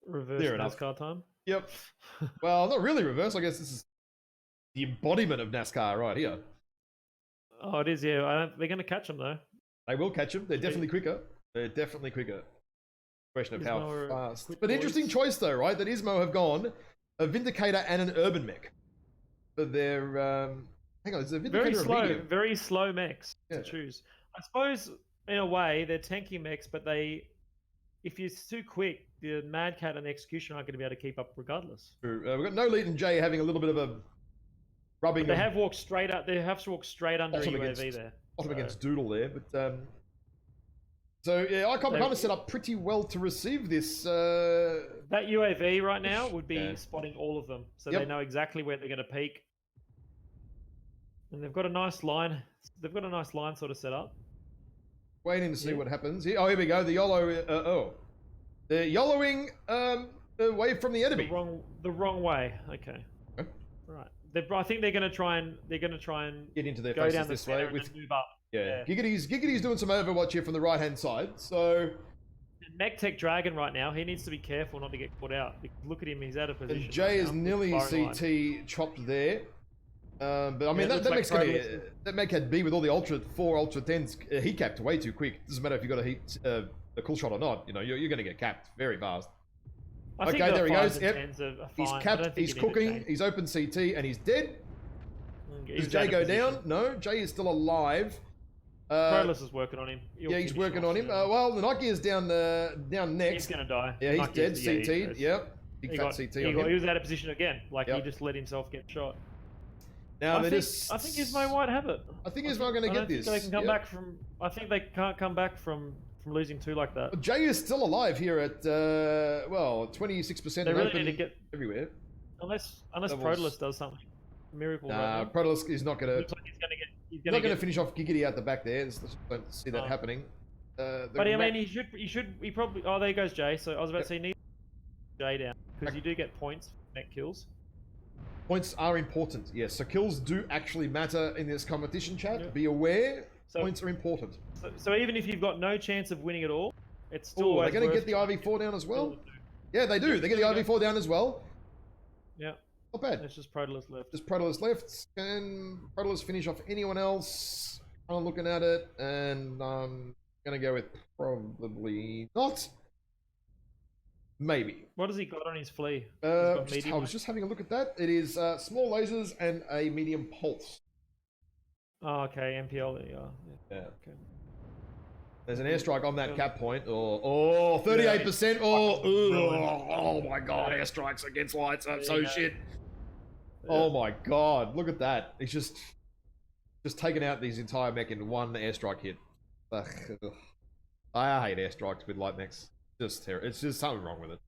Reverse NASCAR time? Yep. Well, not really reverse. I guess this is the embodiment of NASCAR right here. Oh, it is, yeah. They're going to catch them, though. They will catch them. They're definitely quicker. Question of how fast. But interesting choice, though, right? That Ismo have gone a Vindicator and an Urban mech. For their... hang on, is it a Vindicator very slow mechs to choose. I suppose, in a way, they're tanky mechs, but if you're too quick, the Madcat and the Executioner aren't going to be able to keep up regardless. True. We've got No Lead and Jay having a little bit of a rubbing. They have walked straight up. They have to walk straight under a UAV there. Bottom against Doodle there, but so yeah, ICOB kind of set up pretty well to receive this. That UAV right now would be spotting all of them, so they know exactly where they're going to peak. And they've got a nice line. They've got a nice line sort of set up. Waiting to see what happens. Here we go. The YOLO. They're YOLOing away from the enemy. The wrong way. Okay. Right. I think they're going to try and get into their go faces down this way with move up. Yeah. Giggity's doing some Overwatch here from the right hand side. So MechTech Dragon right now, he needs to be careful not to get caught out. Look at him, he's out of position. And Jay is nearly CT chopped there. But I mean, that mech had B with all the 4 Ultra 10s. He capped way too quick. Doesn't matter if you got a cool shot or not. You know, you're going to get capped very fast. Okay, there he goes. Yep. He's capped. He's cooking. He's open CT and he's dead. Does Jay go down? No, Jay is still alive. Prolus is working on him. He's working on him. Well, the Nike is down next. He's going to die. Yeah, he's dead. CT'd. Yep. Big fat CT on him. He was out of position again. He just let himself get shot. Now I think Ismo might have it. I think Ismo going to get this. They can come back from. I think they can't come back from losing 2 like that. Well, Jay is still alive here at 26%. They really need to get everywhere. Unless Protolus does something miracle. Nah, Protolus is not going to. He's not going to finish off Giggity out the back there. Don't see that happening. But I mean, he probably. Oh, there goes Jay. So I was about to say, need Jay down because you do get points for net kills. Points are important, yes. So kills do actually matter in this competition, chat. Yep. Be aware, points are important. So even if you've got no chance of winning at all, it's still. They're going to get the IV4 down as well. Yeah, they do. They get the IV4 down as well. Yeah. Not bad. It's just Protolus left. Just Protolus left. Can Protolus finish off anyone else? I'm looking at it, and I'm going to go with probably not. Maybe. What has he got on his flea? I was just having a look at that. It is small lasers and a medium pulse. Oh, okay. MPL, there you are. Yeah. Okay. There's an airstrike on that cap point. 38%. Oh my god, airstrikes against lights are so shit. Oh my god, look at that. He's just taken out these entire mech in one airstrike hit. I hate airstrikes with light mechs. Just terrible. It's just something wrong with it.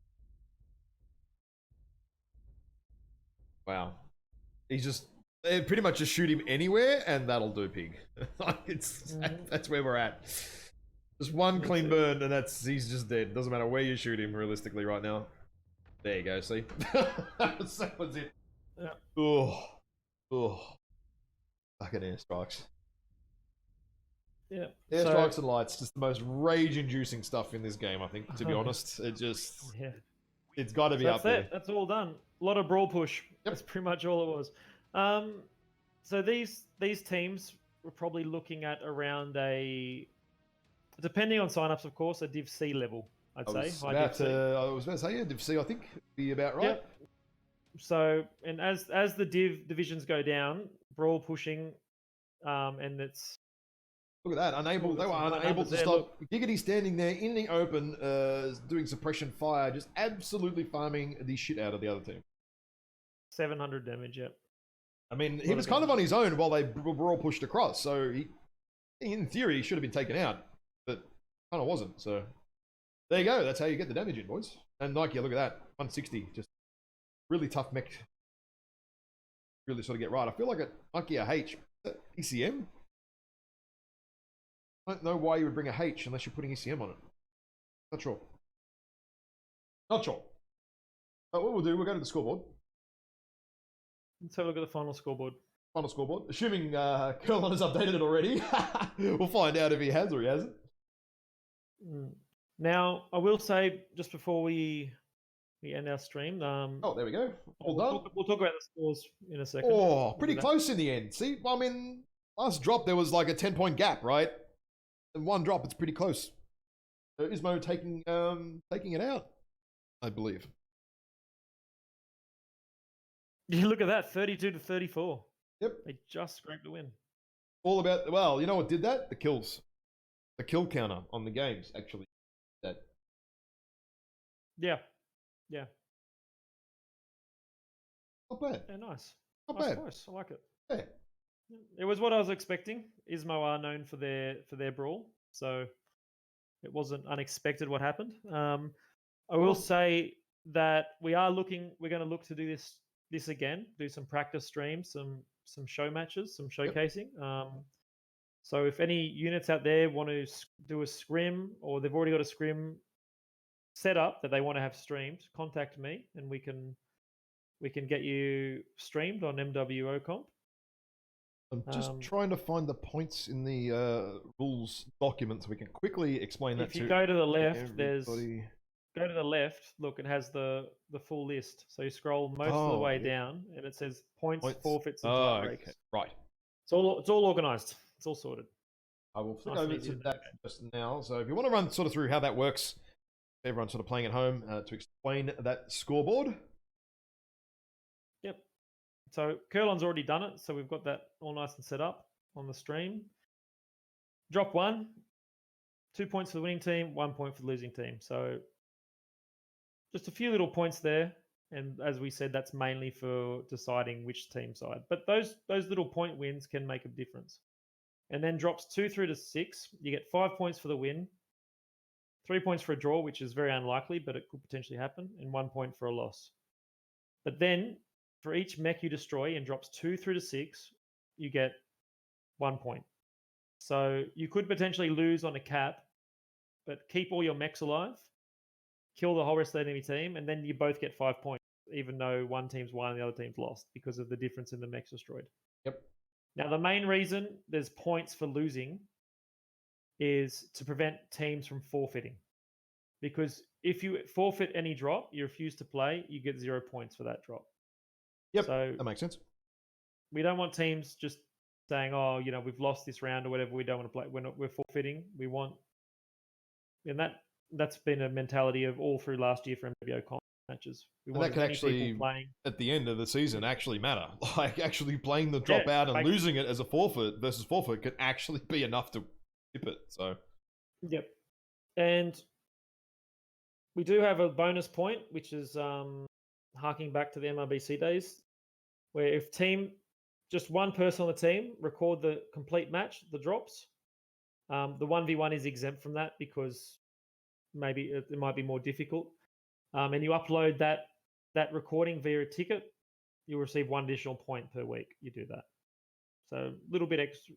Wow. They pretty much just shoot him anywhere and that'll do, pig. That's where we're at. Just one clean burn and he's just dead. Doesn't matter where you shoot him realistically right now. There you go, see? That was it. Yeah. Oh. Fucking airstrikes. Yeah. Airstrikes and lights, just the most rage-inducing stuff in this game, I think, to be honest. It's got to be up there. That's all done. A lot of brawl push. Yep. That's pretty much all it was. So these teams were probably looking at around depending on signups, of course, a Div C level, I'd say. I was about to say, yeah, Div C, I think, be about right. Yep. So, and as the divisions go down, brawl pushing, and it's... Look at that, they were unable to stop. Giggity standing there in the open, doing suppression fire, just absolutely farming the shit out of the other team. 700 damage, yep. I mean, he was kind of on his own while they were all pushed across, so in theory, he should have been taken out, but kind of wasn't, so... There you go, that's how you get the damage in, boys. And Nike, look at that, 160, just really tough mech. Really sort of get right. I feel like a Nike a H. ECM? I don't know why you would bring a H unless you're putting ECM on it. Not sure. Not sure. But what we'll do, we'll go to the scoreboard. Let's have a look at the final scoreboard. Final scoreboard. Assuming Curlon has updated it already. We'll find out if he has or he hasn't. Now, I will say, just before we end our stream... there we go. All done. We'll talk about the scores in a second. Oh, pretty close in the end. See, I mean, last drop there was like a 10-point gap, right? And one drop, it's pretty close. Ismo taking it out, I believe. You look at that, 32 to 34. Yep. They just scraped the win. All about, well, you know what did that? The kills. The kill counter on the games, actually. Yeah. Not bad. Yeah, nice. Not bad. Close. I like it. Yeah. It was what I was expecting. Ismo are known for their brawl, so it wasn't unexpected what happened. I will say that we're going to look to do this again, do some practice streams, some show matches, some showcasing. Yep. So if any units out there want to do a scrim, or they've already got a scrim set up that they want to have streamed, contact me and we can get you streamed on MWO Comp. I'm just trying to find the points in the rules document so we can quickly explain that to you go to the left, everybody. Go to the left, look, it has the full list. So you scroll most of the way down and it says points. Forfeits, and tie breaks. Okay. Right. It's all organized. It's all sorted. I will flick over to that just now. So if you want to run sort of through how that works, everyone sort of playing at home, to explain that scoreboard. Yep. So Curlon's already done it, so we've got that all nice and set up on the stream. drop 1, 2 points for the winning team, 1 point for the losing team. So just a few little points there. And as we said, that's mainly for deciding which team side. But those little point wins can make a difference. And then drops 2 through to 6. You get 5 points for the win, 3 points for a draw, which is very unlikely, but it could potentially happen, and 1 point for a loss. But then for each mech you destroy in drops 2 through to 6, you get 1 point. So you could potentially lose on a cap, but keep all your mechs alive, kill the whole rest of the enemy team, and then you both get 5 points, even though one team's won and the other team's lost because of the difference in the mechs destroyed. Yep. Now, the main reason there's points for losing is to prevent teams from forfeiting. Because if you forfeit any drop, you refuse to play, you get 0 points for that drop. Yep, so that makes sense. We don't want teams just saying, oh, we've lost this round or whatever, we don't want to play. We're forfeiting. We want... And that's been a mentality of all through last year for MWO comp matches. We want that can actually, at the end of the season, actually matter. Like, actually playing the drop out and losing it as a forfeit versus forfeit can actually be enough to tip it. So, yep. And we do have a bonus point, which is harking back to the MRBC days, where if just one person on the team record the complete match, the drops, the 1v1 is exempt from that because maybe it might be more difficult. And you upload that recording via a ticket, you'll receive 1 additional point per week. You do that. So a little bit extra,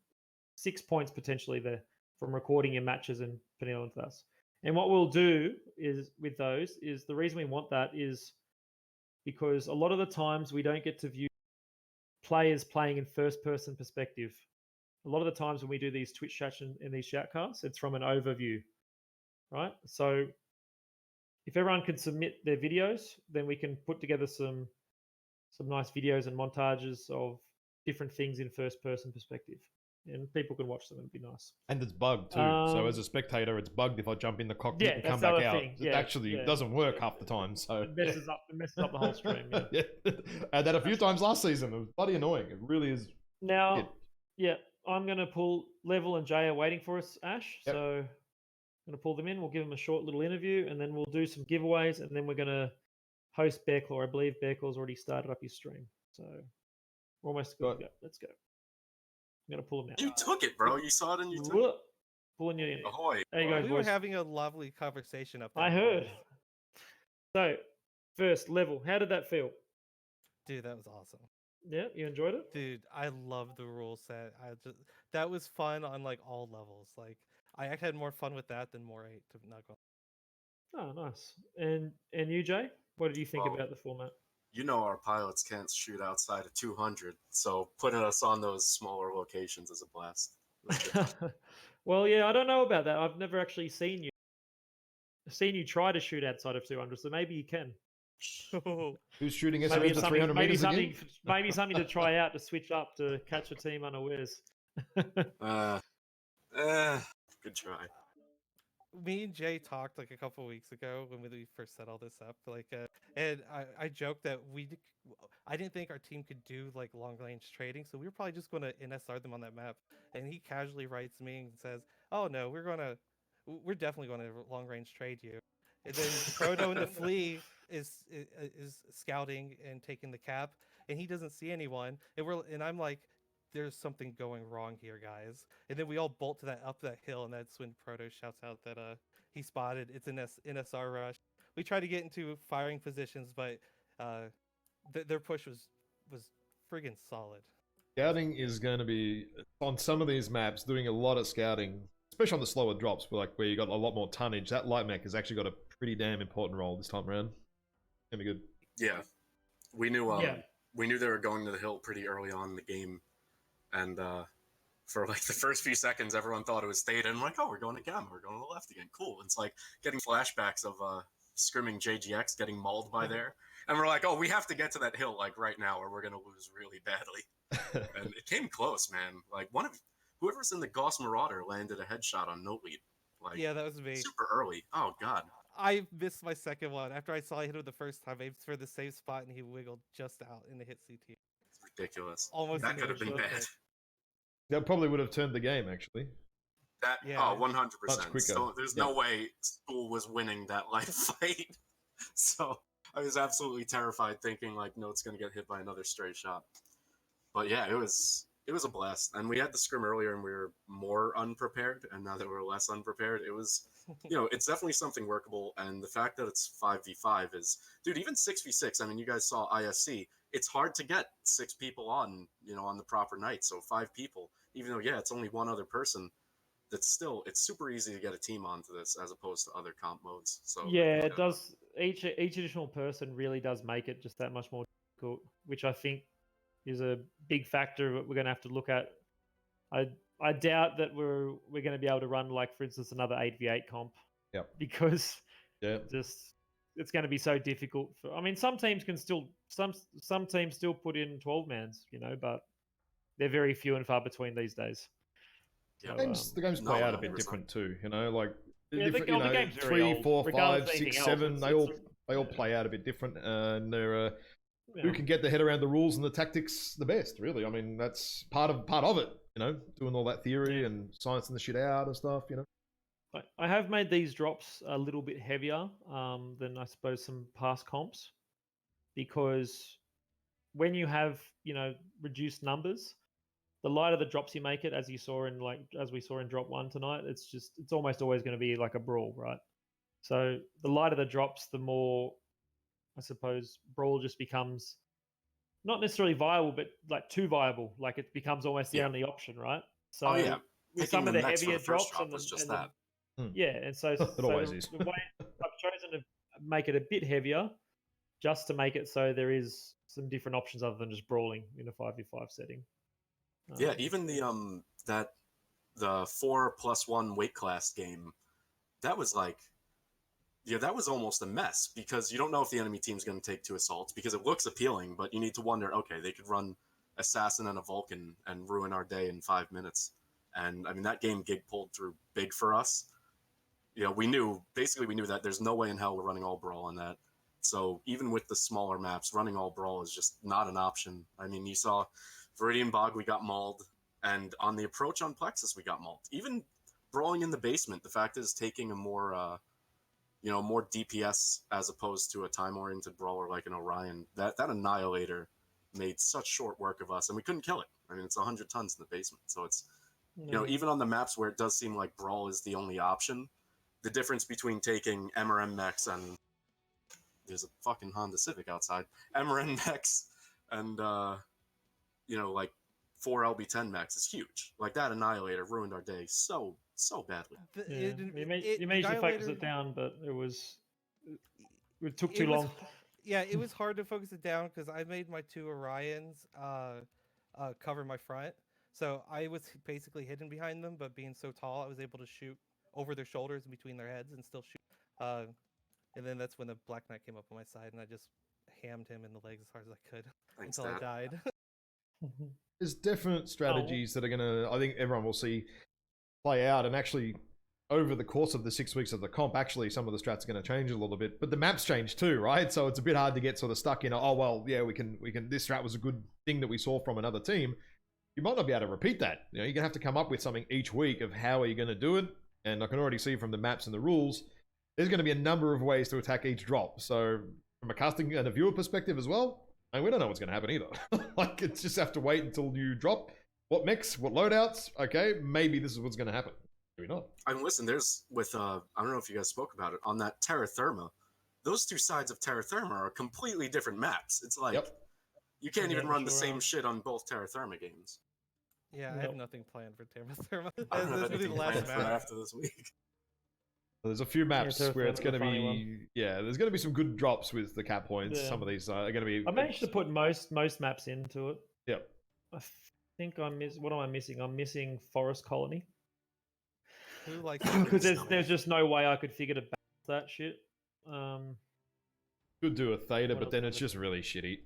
6 points potentially there from recording your matches and putting it onto us. And what we'll do is with those is the reason we want that is because a lot of the times we don't get to view players playing in first person perspective. A lot of the times when we do these Twitch chats and these shoutcasts, it's from an overview, right? So if everyone can submit their videos, then we can put together some nice videos and montages of different things in first person perspective. And people can watch them and it'd be nice. And it's bugged too. So as a spectator, it's bugged if I jump in the cockpit and come back out. It actually doesn't work half the time. So it messes up the whole stream. Yeah. Yeah. I had that a few times last season. It was bloody annoying. It really is. Now, I'm going to pull Level and Jay are waiting for us, Ash. Yep. So I'm going to pull them in. We'll give them a short little interview and then we'll do some giveaways and then we're going to host Bearclaw. I believe Bearclaw's already started up his stream. So we're almost good to go. Let's go. I'm going to pull him out. You took it, bro. You saw it and you took it. Pulling you in. Ahoy. There you go, we were having a lovely conversation up there. I heard. So, first, Level, how did that feel? Dude, that was awesome. Yeah, you enjoyed it? Dude, I love the rule set. That was fun on like all levels. Like I actually had more fun with that than more 8 to not go. Oh, nice. And you, Jay? What did you think about the format? You know our pilots can't shoot outside of 200, so putting us on those smaller locations is a blast. Well, yeah, I don't know about that. I've never actually seen you try to shoot outside of 200, so maybe you can. Who's shooting us over 300 meters again? Maybe something to try out to switch up to catch a team unawares. Good try. Me and Jay talked like a couple of weeks ago when we first set all this up, and I joked that I didn't think our team could do like long range trading, so we were probably just going to NSR them on that map. And he casually writes me and says, "Oh no, we're definitely going to long range trade you." And then Proto and the Flea is scouting and taking the cap, and he doesn't see anyone, and I'm like, there's something going wrong here, guys. And then we all bolt to up that hill, and that's when Proto shouts out that he spotted it's an NSR rush. We try to get into firing positions, but their push was friggin' solid. Scouting is going to be on some of these maps doing a lot of scouting, especially on the slower drops, but like where you got a lot more tonnage. That light mech has actually got a pretty damn important role this time around. Gonna be good. Yeah, we knew they were going to the hill pretty early on in the game. And for like the first few seconds, everyone thought it was Theta. And I'm like, oh, we're going to Gamma. We're going to the left again. Cool. And it's like getting flashbacks of scrimming JGX getting mauled by there. And we're like, oh, we have to get to that hill like right now or we're going to lose really badly. And it came close, man. Like whoever's in the Gauss Marauder landed a headshot on no lead. Like, yeah, that was me. Super early. Oh, God. I missed my second one. After I saw I hit him the first time, I aimed for the safe spot and he wiggled just out and it hit CT. It's ridiculous. Almost that could have been bad. That probably would have turned the game, actually. That Yeah. 100%. So there's no way school was winning that life fight. So I was absolutely terrified, thinking like, no, it's gonna get hit by another stray shot. But yeah, it was a blast. And we had the scrim earlier, and we were more unprepared. And now that we're less unprepared, it was, it's definitely something workable. And the fact that it's 5v5 is, dude, even 6v6. I mean, you guys saw ISC. It's hard to get 6 people on, on the proper night. So 5 people, even though it's only one other person. It's super easy to get a team onto this as opposed to other comp modes. So it does. Each additional person really does make it just that much more difficult, which I think is a big factor that we're going to have to look at. I doubt that we're going to be able to run, like, for instance, another 8v8 comp. Yep. Because it's going to be so difficult. I mean, some teams can still some teams still put in 12 mans, but they're very few and far between these days. The games play out a bit different too, like the game's 3, 4, 5, 6, 7. They all play out a bit different, and they're who can get their head around the rules and the tactics the best. Really, I mean, that's part of it. Doing all that theory and sciencing the shit out and stuff. I have made these drops a little bit heavier than I suppose some past comps, because when you have reduced numbers, the lighter the drops you make it, as we saw in drop 1 tonight, it's almost always going to be like a brawl, right? So the lighter the drops, the more, I suppose, brawl just becomes not necessarily viable, but like too viable. Like it becomes almost the only option, right? So with some of the heavier drops and and so it always is. The way I've chosen to make it a bit heavier, just to make it so there is some different options other than just brawling in a 5v5 setting. Even the 4+1 weight class game, that was like, that was almost a mess, because you don't know if the enemy team's going to take 2 assaults, because it looks appealing, but you need to wonder, okay, they could run Assassin and a Vulcan and ruin our day in 5 minutes. And I mean, that game gig pulled through big for us. We knew that there's no way in hell we're running all brawl on that. So even with the smaller maps, running all brawl is just not an option. I mean, you saw Viridian Bog, we got mauled, and on the approach on Plexus, we got mauled. Even brawling in the basement, the fact is taking a more, more DPS as opposed to a time-oriented brawler like an Orion. That Annihilator made such short work of us, and we couldn't kill it. I mean, it's 100 tons in the basement, so it's, even on the maps where it does seem like brawl is the only option, the difference between taking MRM mechs and there's a fucking Honda Civic outside, MRM mechs and like 4 LB10 max is huge. Like that Annihilator ruined our day so badly. You managed to focus it down, but it took too long. It was hard to focus it down because I made my 2 Orions cover my front. So I was basically hidden behind them, but being so tall, I was able to shoot over their shoulders and between their heads and still shoot. And then that's when the Black Knight came up on my side, and I just hammed him in the legs as hard as I could until I died. There's definite strategies that are going to, I think everyone will see play out, and actually over the course of the 6 weeks of the comp, actually some of the strats are going to change a little bit, but the maps change too, right? So it's a bit hard to get sort of stuck in, we can, this strat was a good thing that we saw from another team. You might not be able to repeat that. You're going to have to come up with something each week of how are you going to do it. And I can already see from the maps and the rules, there's going to be a number of ways to attack each drop. So from a casting and a viewer perspective as well, and we don't know what's going to happen either. Like, it's just have to wait until you drop. What mechs, what loadouts? Okay, maybe this is what's going to happen. Maybe not. I mean, listen, there's I don't know if you guys spoke about it, on that Terra Therma, those 2 sides of Terra Therma are completely different maps. It's like, you can't even run the same shit on both Terra Therma games. Yeah, I have nothing planned for Terra Therma. I don't have anything planned for after this week. There's a few maps where it's going to be, there's going to be some good drops with the cap points. Some of these are going to be. I managed to put most maps into it. Yep. I think what am I missing? I'm missing Forest Colony. Who likes because there's just no way I could figure to balance that shit. Could do a Theta, but then it's just really shitty.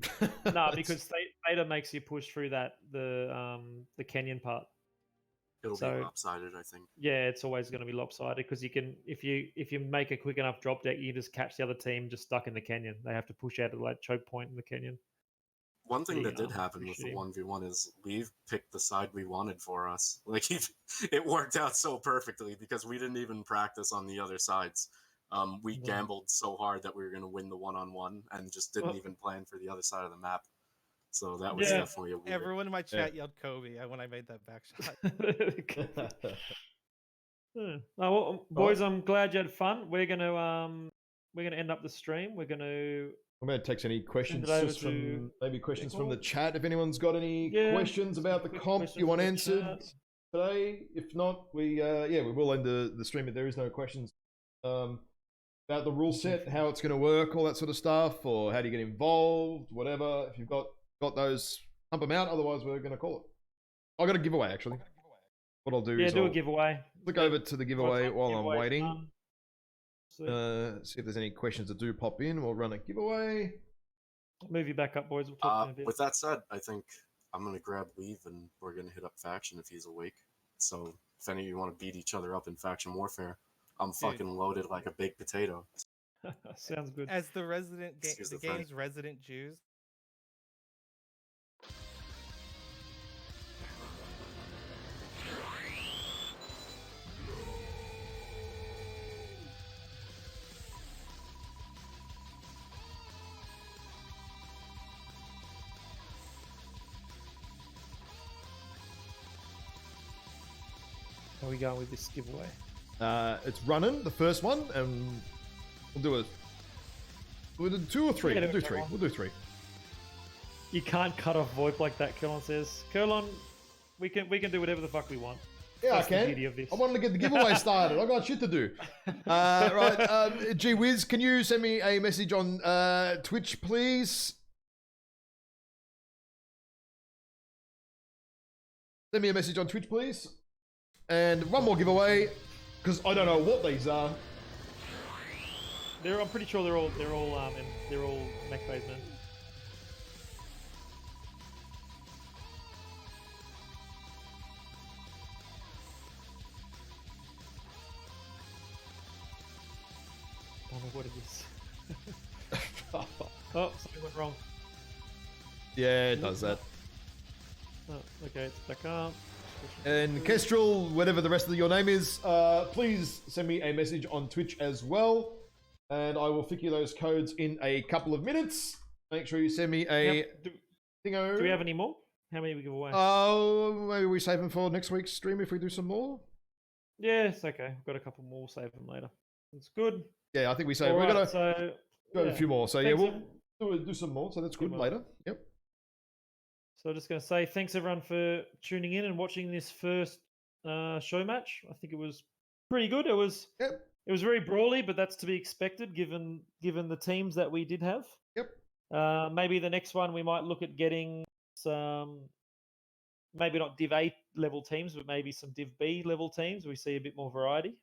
No, because Theta makes you push through the canyon part. It'll be lopsided, I think. Yeah, it's always going to be lopsided because you can, if you make a quick enough drop deck, you just catch the other team just stuck in the canyon. They have to push out of that choke point in the canyon. One thing that did happen with the 1v1 is Leave picked the side we wanted for us. Like, it worked out so perfectly because we didn't even practice on the other sides. We gambled so hard that we were going to win the one-on-one and just didn't even plan for the other side of the map. So that was definitely a weird... Everyone in my chat yelled Kobe when I made that back shot. Well, boys, I'm glad you had fun. We're gonna end up the stream. I'm going to text any questions just from questions from the chat. If anyone's got any questions about the comp you want answered today, if not, we will end the stream if there is no questions about the rule set, how it's going to work, all that sort of stuff, or how do you get involved, whatever. If you've got those, pump them out. Otherwise, we're going to call it. I got a giveaway actually. What I'll do is do a giveaway. Click over to the giveaway while I'm waiting. See if there's any questions that do pop in. We'll run a giveaway. Move you back up, boys. We'll talk in a bit. With that said, I think I'm going to grab Leave and we're going to hit up Faction if he's awake. So if any of you want to beat each other up in Faction Warfare, I'm fucking loaded like a baked potato. Sounds good. As the game's resident Jews. How are we going with this giveaway? It's running, the first one, and we'll do 2 or 3. We'll do 3. We'll do 3. You can't cut off VoIP like that, Kurlon says. Kurlon, we can do whatever the fuck we want. Yeah, that's I can. The beauty of this. I wanted to get the giveaway started. I got shit to do. Right, Gee Whiz, can you send me a message on Twitch, please? Send me a message on Twitch, please. And one more giveaway, because I don't know what these are. I'm pretty sure they're all mech phase, man. I don't know what it is. Oh, something went wrong. Yeah, it does that. Oh, okay, it's back up. And Kestrel, whatever the rest of your name is, please send me a message on Twitch as well, and I will flick you those codes in a couple of minutes. Make sure you send me a thingo. Do we have any more? How many we give away? Maybe we save them for next week's stream if we do some more. Yeah, it's okay. We've got a couple more. Save them later. It's good. Yeah, I think we save. We've got a few more. So thanks, we'll do some more. So that's good later. Yep. So I'm just going to say thanks everyone for tuning in and watching this first show match. I think it was pretty good. It was very brawly, but that's to be expected given the teams that we did have. Yep. Maybe the next one we might look at getting some, maybe not Div A level teams, but maybe some Div B level teams. We see a bit more variety.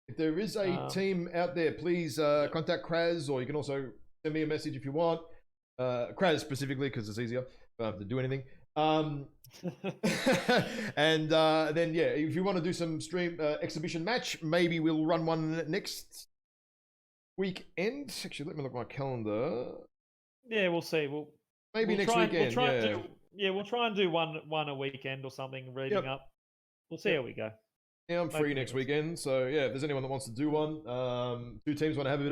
If there is a team out there, please contact Kraz, or you can also send me a message if you want. Kraz specifically, because it's easier. Don't have to do anything. And then if you want to do some stream exhibition match, maybe we'll run one next weekend. Actually, let me look at my calendar. Yeah, we'll see. Maybe next weekend. We'll try and do one a weekend or something, reading up. We'll see how we go. Yeah, I'm free next weekend, so if there's anyone that wants to do one, 2 teams want to have a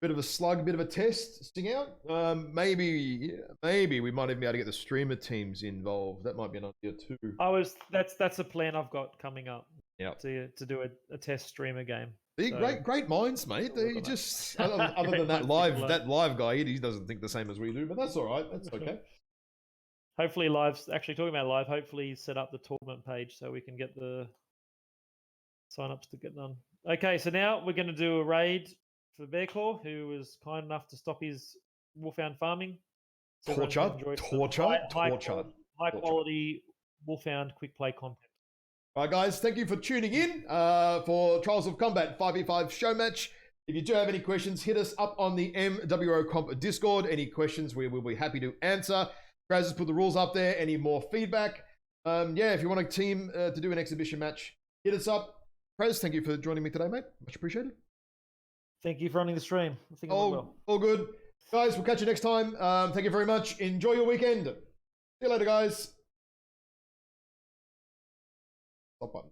bit of a slug, a bit of a test, sting out. Maybe we might even be able to get the streamer teams involved. That might be an idea too. That's a plan I've got coming up. Yeah, to do a test streamer game. Great minds, mate. They just other than that live guy, he doesn't think the same as we do, but that's all right. That's okay. Hopefully, Live's actually talking about Live. Hopefully, set up the tournament page so we can get the sign-ups to get done. Okay, so now we're going to do a raid for Bearcore, who was kind enough to stop his wolfhound farming. So torture. High quality wolfhound quick play content. All right, guys, thank you for tuning in for Trials of Combat 5v5 show match. If you do have any questions, hit us up on the MWO Comp Discord. Any questions, we will be happy to answer. Kraz has put the rules up there. Any more feedback? If you want a team to do an exhibition match, hit us up. Kraz, thank you for joining me today, mate. Much appreciated. Thank you for running the stream. I think it went well. All good. Guys, we'll catch you next time. Thank you very much. Enjoy your weekend. See you later, guys. Stop button.